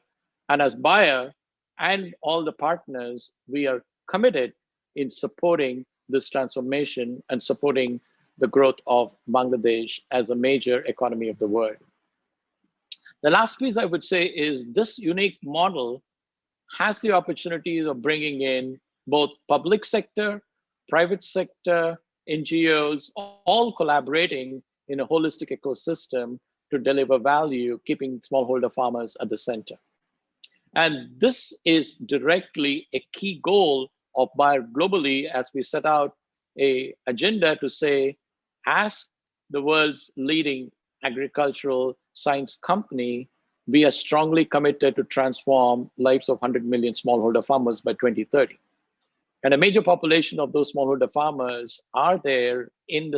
And as Bayer and all the partners, we are committed in supporting this transformation and supporting the growth of Bangladesh as a major economy of the world. The last piece I would say is this unique model has the opportunities of bringing in both public sector, private sector, NGOs, all collaborating in a holistic ecosystem to deliver value, keeping smallholder farmers at the center. And this is directly a key goal of Bayer globally as we set out an agenda to say, as the world's leading agricultural science company, we are strongly committed to transform lives of 100 million smallholder farmers by 2030. And a major population of those smallholder farmers are there in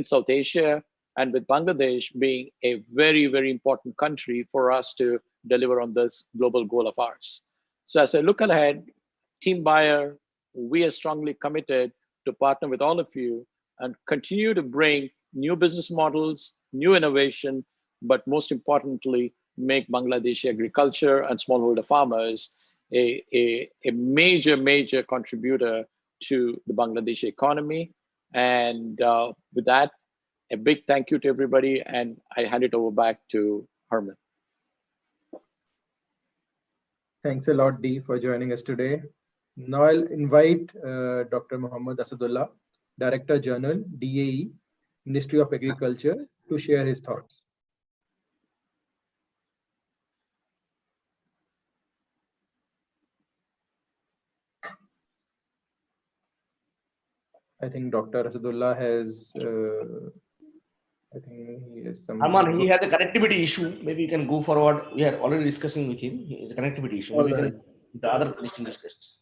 South Asia, and with Bangladesh being a very, very important country for us to deliver on this global goal of ours. So as I look ahead, Team Bayer, we are strongly committed to partner with all of you and continue to bring new business models, new innovation, but most importantly, make Bangladeshi agriculture and smallholder farmers a major, major contributor to the Bangladeshi economy. And with that, a big thank you to everybody, and I hand it over back to Herman. Thanks a lot, Dee, for joining us today. Now I'll invite Dr. Muhammad Asadullah, Director General, DAE, Ministry of Agriculture, to share his thoughts. I think Dr. Asadullah has, I think he has some... Aman, he has a connectivity issue. Maybe you can go forward. We are already discussing with him. He has a connectivity issue. Maybe Right. the other distinguished guests.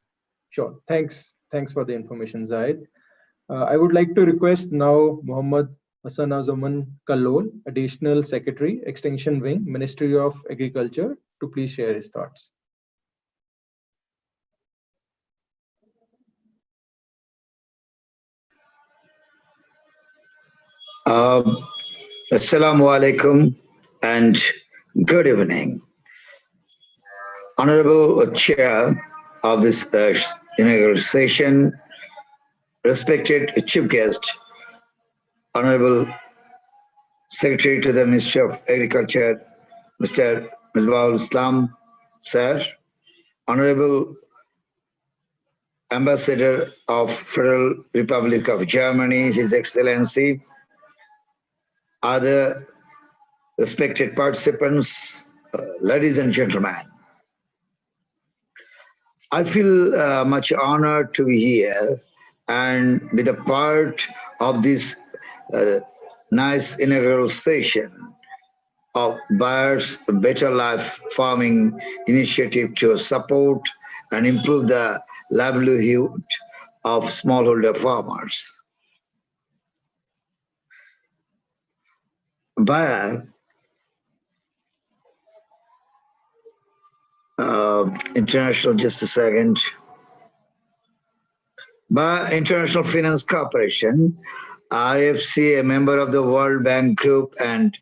Sure. Thanks for the information, Zaid. I would like to request now Muhammad Hassan Azaman Kallol, Additional Secretary, Extension Wing, Ministry of Agriculture, to please share his thoughts. Assalamu alaikum and good evening. Honorable Chair of this inaugural session, respected Chief Guest, Honorable Secretary to the Ministry of Agriculture, Mr. Misbahul Islam, Sir, Honorable Ambassador of Federal Republic of Germany, His Excellency, other respected participants, ladies and gentlemen. I feel much honored to be here and be the part of this nice inaugural session of Bayer's Better Life Farming initiative to support and improve the livelihood of smallholder farmers. Bayer International, just a second. Bayer International Finance Corporation, IFC, a member of the World Bank Group, and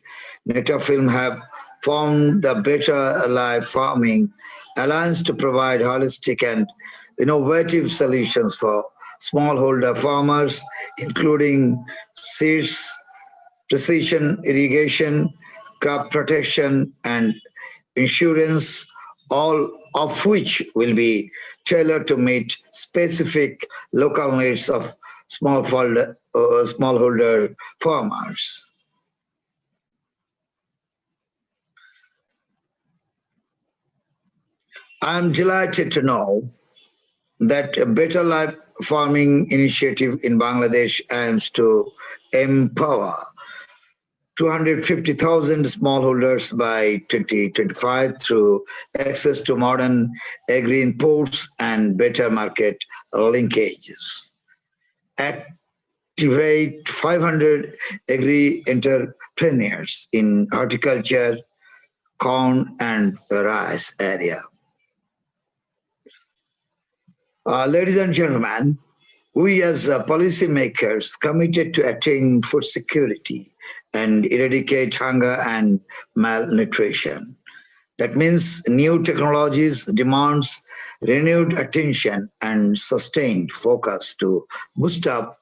Netafilm have formed the Better Life Farming Alliance to provide holistic and innovative solutions for smallholder farmers, including seeds, precision irrigation, crop protection, and insurance, all of which will be tailored to meet specific local needs of smallholder farmers. I'm delighted to know that a Better Life Farming initiative in Bangladesh aims to empower 250,000 smallholders by 2025 through access to modern agri imports and better market linkages. Activate 500 agri entrepreneurs in horticulture, corn and rice area. Ladies and gentlemen, we as policymakers committed to attain food security and eradicate hunger and malnutrition. That means new technologies demands renewed attention and sustained focus to boost up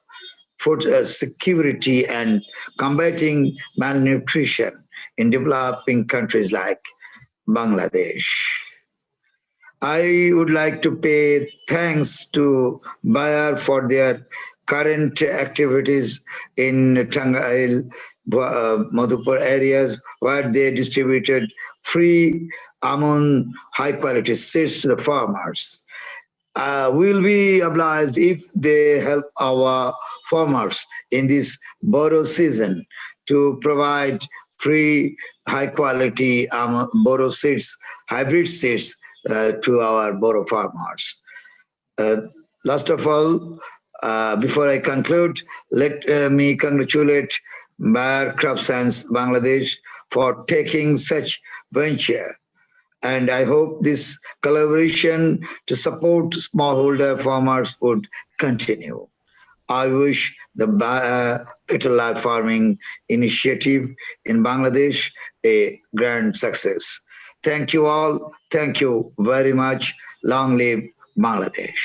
food security and combating malnutrition in developing countries like Bangladesh. I would like to pay thanks to Bayer for their current activities in Tangail, Madhupur areas where they distributed free almond high quality seeds to the farmers. We will be obliged if they help our farmers in this Boro season to provide free high quality Boro seeds, hybrid seeds to our Boro farmers. Last of all, before I conclude, let me congratulate Bayer CropScience Bangladesh for taking such venture. And I hope this collaboration to support smallholder farmers would continue. I wish the Better Life Farming initiative in Bangladesh a grand success. Thank you all. Thank you very much. Long live Bangladesh.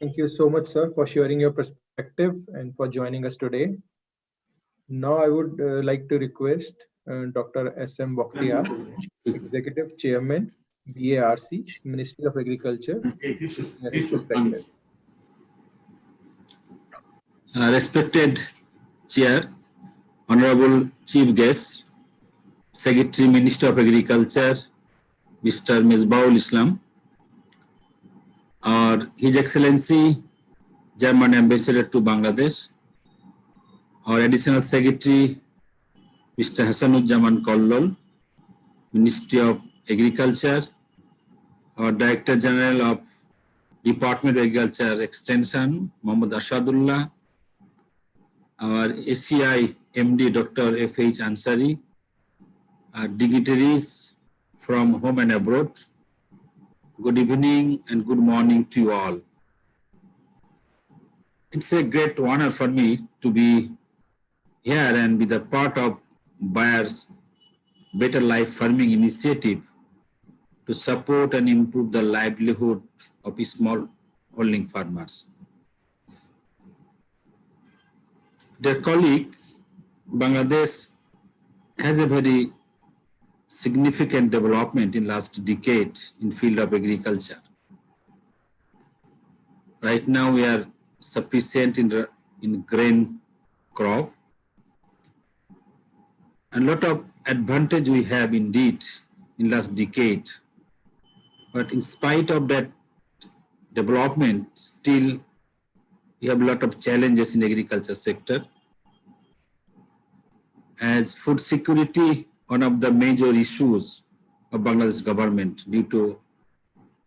Thank you so much, sir, for sharing your perspective and for joining us today. Now I would like to request Dr. S.M. Bakhtiar, Executive Chairman, BARC, Ministry of Agriculture, his perspective. Respected Chair, Honorable Chief Guest, Secretary, Minister of Agriculture, Mr. Mesbahul Islam, or His Excellency, German Ambassador to Bangladesh, our Additional Secretary, Mr. Hasanuzzaman Kollol, Ministry of Agriculture, our Director General of Department of Agriculture Extension, Mohammad Ashadullah, our ACI MD, Dr. F.H. Ansari, dignitaries from home and abroad. Good evening and good morning to you all. It's a great honor for me to be here and be the part of Bayer's Better Life Farming initiative to support and improve the livelihood of small holding farmers. Dear colleague, Bangladesh has a very significant development in last decade in field of agriculture. Right now we are sufficient in grain crop, and lot of advantage we have indeed in last decade. But in spite of that development, still we have a lot of challenges in agriculture sector. As food security, one of the major issues of Bangladesh government due to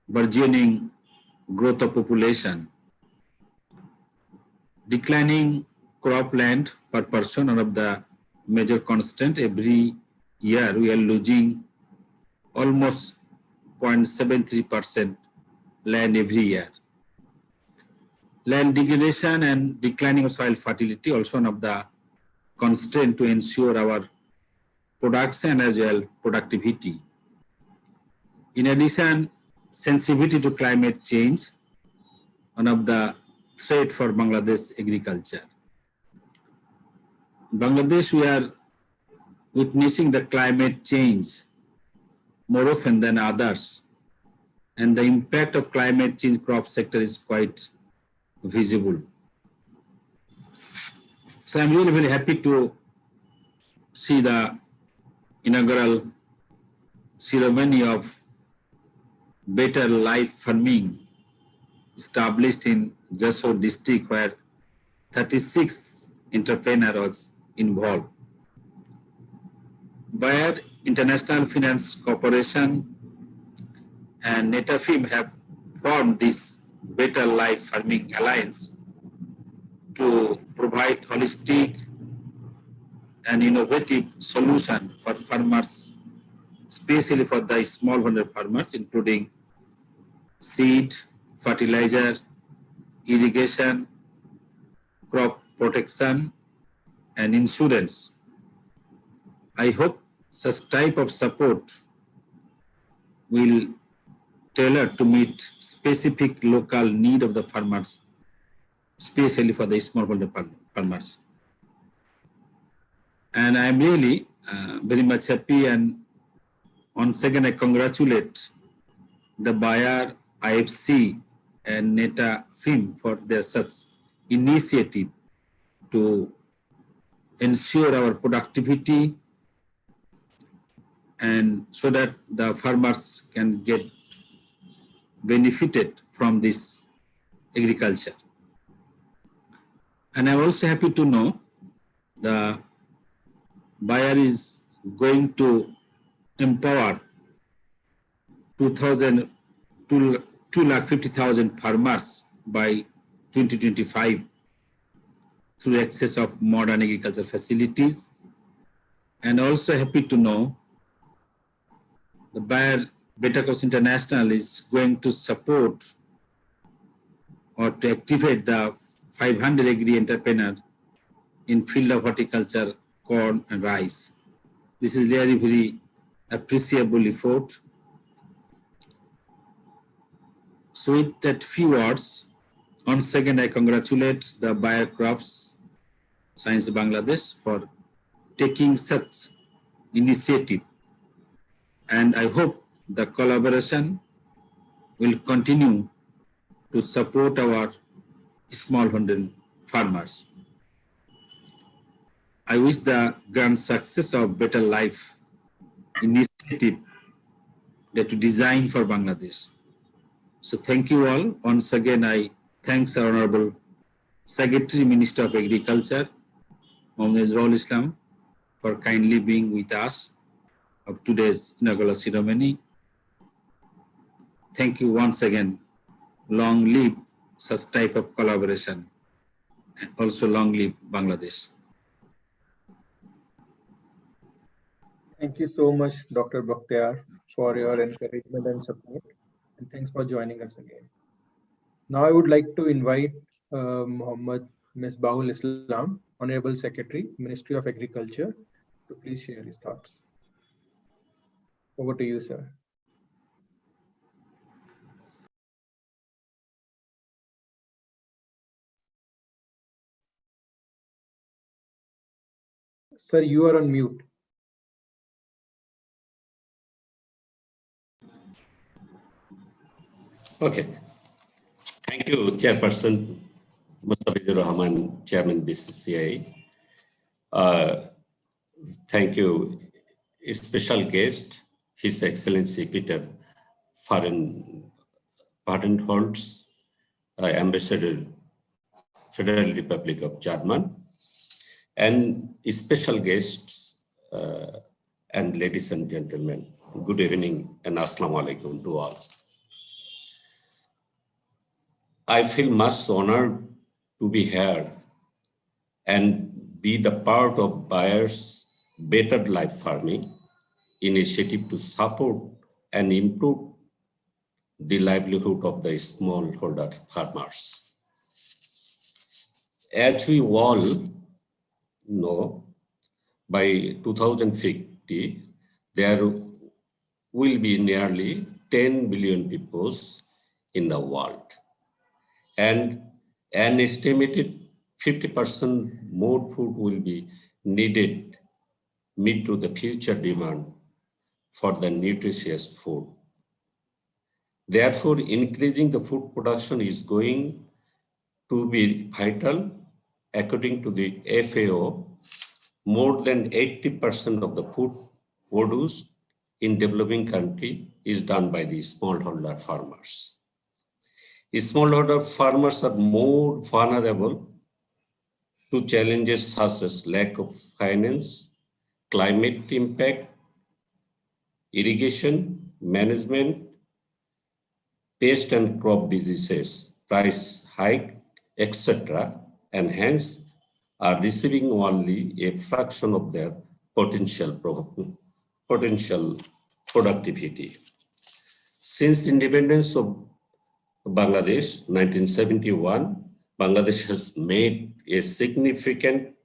burgeoning growth of population, declining cropland per person, one of the major constant. Every year we are losing almost 0.73% land every year. Land degradation and declining soil fertility also one of the constraint to ensure our production as well productivity. In addition, sensitivity to climate change, one of the threat for Bangladesh agriculture. Bangladesh, we are witnessing the climate change more often than others, and the impact of climate change crop sector is quite visible. So I'm really very happy to see the inaugural ceremony of Better Life Farming established in Jessore district, where 36 entrepreneurs involved. Bayer International Finance Corporation and Netafim have formed this Better Life Farming Alliance to provide holistic and innovative solution for farmers, especially for the smallholder farmers, including seed, fertilizer, irrigation, crop protection, and insurance. I hope such type of support will tailor to meet specific local need of the farmers, especially for the smallholder farmers. And I'm really very much happy, and once again I congratulate the Bayer, IFC, and Netafim for their such initiative to ensure our productivity, and so that the farmers can get benefited from this agriculture. And I'm also happy to know the Bayer is going to empower 250,000 farmers by 2025 through access of modern agriculture facilities. And also happy to know the Bayer Beta Coast International is going to support or to activate the 500 agri entrepreneurs in field of horticulture, corn and rice. This is really very appreciable effort. So with that few words, once again I congratulate the Bayer Crops Science Bangladesh for taking such initiative, and I hope the collaboration will continue to support our smallholder farmers. I wish the grand success of Better Life initiative that to design for Bangladesh. So thank you all. Once again, I thanks our Honorable Secretary, Minister of Agriculture, Mohammed Misbahul Islam, for kindly being with us of today's inaugural ceremony. Thank you once again. Long live such type of collaboration, and also long live Bangladesh. Thank you so much, Dr. Bakhtiar, for your encouragement and support. And thanks for joining us again. Now I would like to invite Mohammed Misbahul Islam, Honorable Secretary, Ministry of Agriculture, to please share his thoughts. Over to you, sir. Sir, you are on mute. Okay. Thank you, Chairperson Mustafizur Rahman, Chairman BCCI. Thank you, special guest, His Excellency Peter Farenholtz, Ambassador, Federal Republic of Germany, and special guests and ladies and gentlemen. Good evening and Assalamu alaikum to all. I feel much honored to be here and be the part of Bayer's Better Life Farming initiative to support and improve the livelihood of the smallholder farmers. As we all know, by 2050, there will be nearly 10 billion people in the world, and an estimated 50% more food will be needed to meet to the future demand for the nutritious food. Therefore, increasing the food production is going to be vital. According to the FAO, more than 80% of the food produced in developing country is done by the smallholder farmers. Smallholder farmers are more vulnerable to challenges such as lack of finance, climate impact, irrigation management, pest and crop diseases, price hike, etc., and hence are receiving only a fraction of their potential productivity. Since independence of Bangladesh, 1971, Bangladesh has made a significant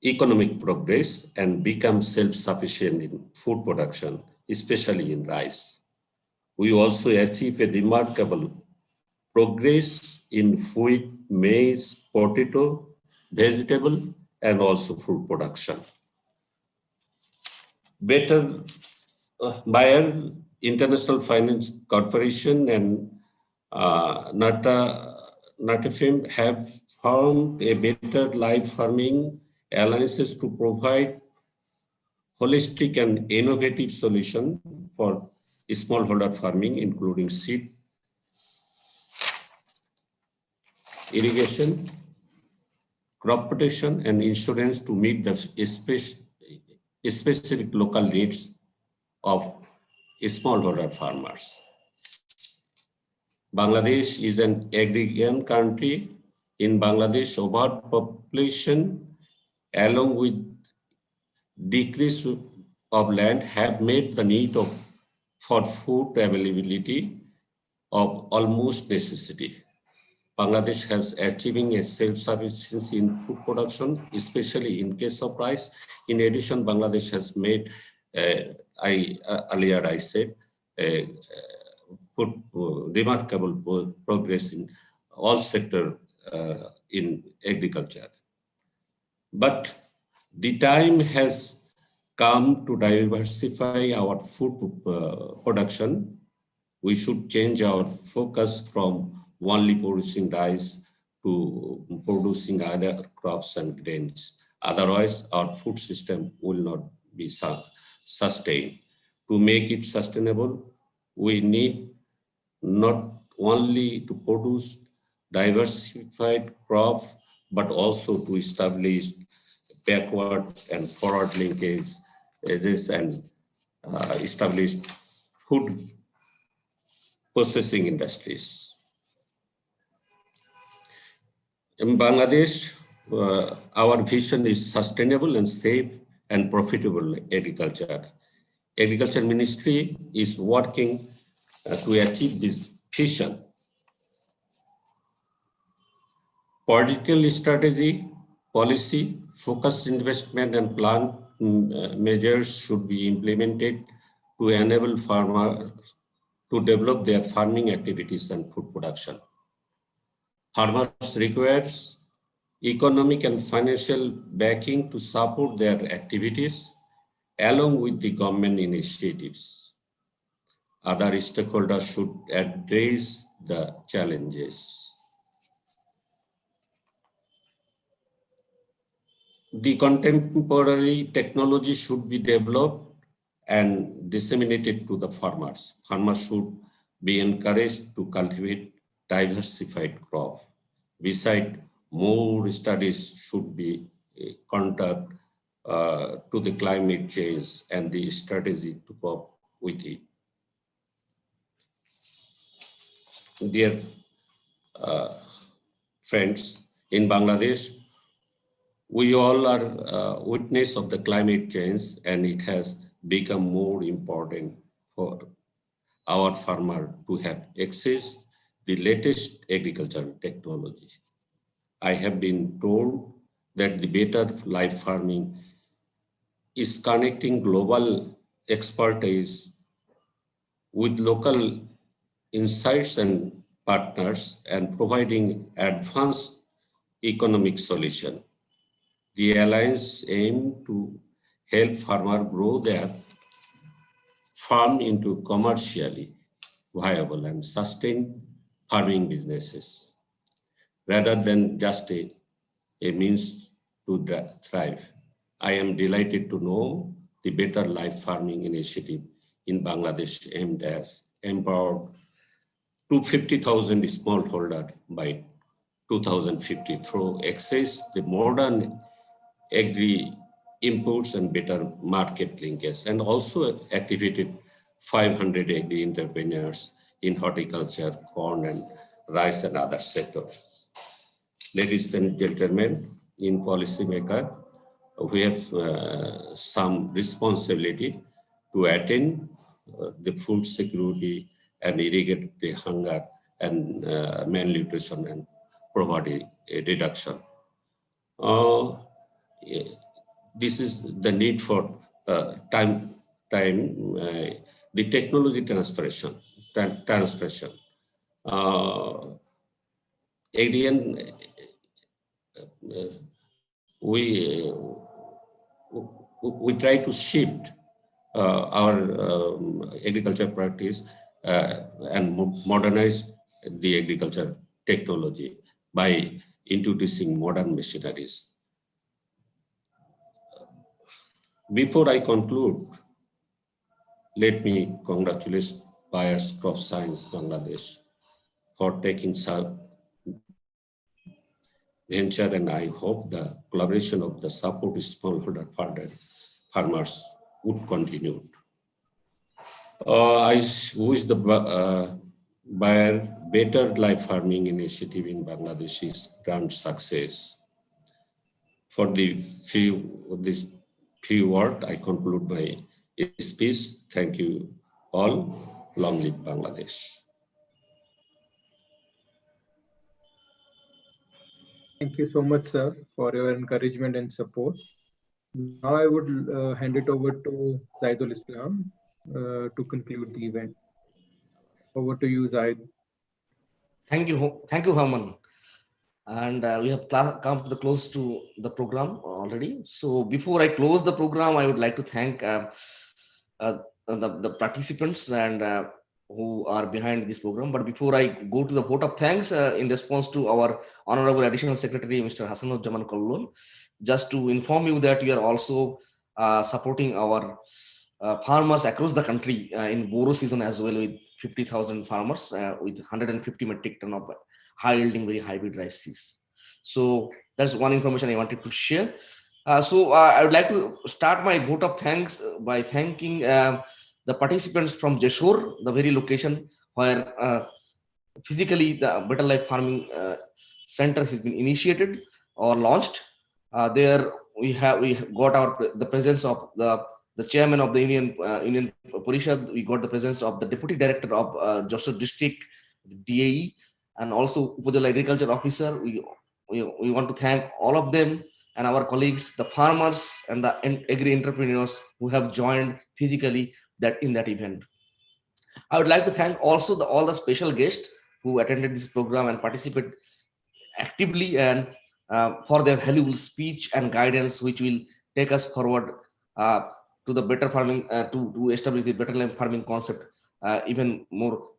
economic progress and become self-sufficient in food production, especially in rice. We also achieved a remarkable progress in wheat, maize, potato, vegetable, and also fruit production. Better Bayer International Finance Corporation and NATFIM have formed a Better Life Farming alliances to provide holistic and innovative solution for smallholder farming, including seed, irrigation, crop protection, and insurance to meet the specific local needs of smallholder farmers. Bangladesh is an agrarian country. In Bangladesh, overpopulation along with decrease of land have made the need for food availability of almost necessity. Bangladesh has achieving a self-sufficiency in food production, especially in case of rice. In addition, Bangladesh has made, earlier I said, remarkable progress in all sectors in agriculture. But the time has come to diversify our food production. We should change our focus from only producing rice to producing other crops and grains. Otherwise, our food system will not be sustained. To make it sustainable, we need not only to produce diversified crops, but also to establish backward and forward linkages and establish food processing industries. In Bangladesh, our vision is sustainable and safe and profitable agriculture. Agriculture Ministry is working to achieve this vision. Political strategy, policy, focused investment and plan measures should be implemented to enable farmers to develop their farming activities and food production. Farmers require economic and financial backing to support their activities along with the government initiatives. Other stakeholders should address the challenges. The contemporary technology should be developed and disseminated to the farmers. Farmers should be encouraged to cultivate diversified crop. Besides, more studies should be conducted to the climate change and the strategy to cope with it. Dear friends, in Bangladesh, we all are witness of the climate change, and it has become more important for our farmer to have access to the latest agricultural technology. I have been told that the Better Life Farming is connecting global expertise with local insights and partners and providing advanced economic solution. The alliance aims to help farmers grow their farm into commercially viable and sustained farming businesses, rather than just a means to thrive. I am delighted to know the Better Life Farming Initiative in Bangladesh aimed at empower 250,000 smallholders by 2050 through access the modern agri imports and better market linkage, and also activated 500 agri entrepreneurs in horticulture, corn and rice and other sectors. Ladies and gentlemen, in policymaker, we have some responsibility to attain the food security and irrigate the hunger and malnutrition and poverty reduction. This is the need for the technology transformation. Again, we try to shift our agriculture practice and modernize the agriculture technology by introducing modern machineries. Before I conclude, let me congratulate Bayer's Crop Science Bangladesh for taking such venture, and I hope the collaboration of the support smallholder farmers would continue. I wish the Bayer Better Life Farming Initiative in Bangladesh is grand success. For this few words, I conclude my speech. Thank you all. Long live Bangladesh. Thank you so much, sir, for your encouragement and support. Now I would hand it over to Zaidul Islam to conclude the event. Over to you, Zaid. Thank you, Herman. And we have come to the close to the program already. So before I close the program, I would like to thank the participants and who are behind this program. But before I go to the vote of thanks in response to our Honorable Additional Secretary, Mr. Hasanuzzaman Kollon, just to inform you that we are also supporting our farmers across the country in Boro season as well, with 50,000 farmers with 150 metric ton of high yielding, very hybrid rice seeds. So that's one information I wanted to share. So I would like to start my vote of thanks by thanking the participants from Jeshore, the very location where physically the Better Life Farming Center has been initiated or launched. There we got the presence of the chairman of the Union Parishad. We got the presence of the deputy director of Joseph District, DAE, and also Upajala Agriculture Officer. We want to thank all of them and our colleagues, the farmers and the agri entrepreneurs who have joined physically in that event. I would like to thank also all the special guests who attended this program and participated actively and for their valuable speech and guidance, which will take us forward to the better farming, to establish the Better Life Farming concept even more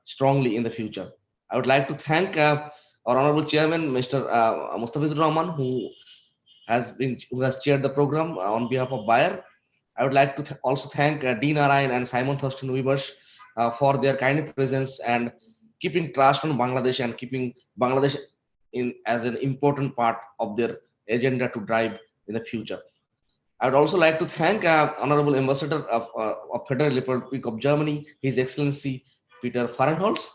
strongly in the future. I would like to thank our Honorable Chairman, Mr. Mustafizur Rahman, who has chaired the program on behalf of Bayer. I would like to also thank Dean Narayan and Simon Thurston Weavers for their kind presence and keeping trust on Bangladesh and keeping Bangladesh as an important part of their agenda to drive in the future. I would also like to thank Honorable Ambassador of Federal Republic of Germany, His Excellency Peter Fahrenholz,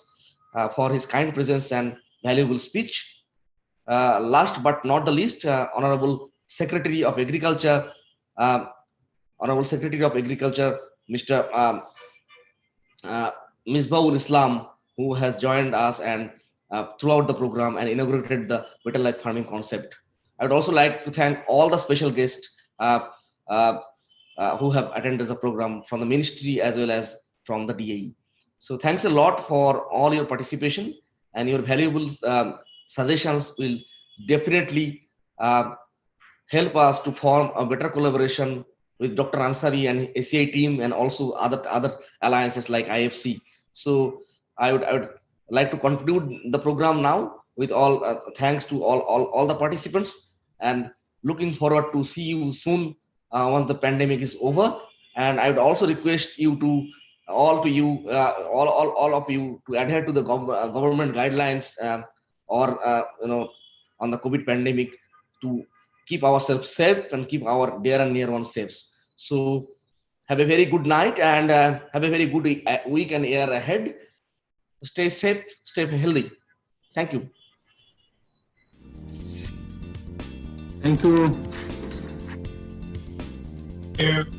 for his kind presence and valuable speech. Last but not the least, Honorable Secretary of Agriculture, Mr. Misbahul Islam, who has joined us and throughout the program and inaugurated the Better Life Farming concept. I would also like to thank all the special guests who have attended the program from the ministry as well as from the DAE. So thanks a lot for all your participation, and your valuable suggestions will definitely help us to form a better collaboration with Dr. Ansari and ACI team, and also other alliances like IFC. So I would like to conclude the program now with all thanks to all the participants, and looking forward to see you soon once the pandemic is over. And I would also request you to all of you to adhere to the government guidelines on the COVID pandemic, to keep ourselves safe and keep our dear and near ones safe. So have a very good night and have a very good week and year ahead. Stay safe, stay healthy. Thank you. Thank you. Thank you.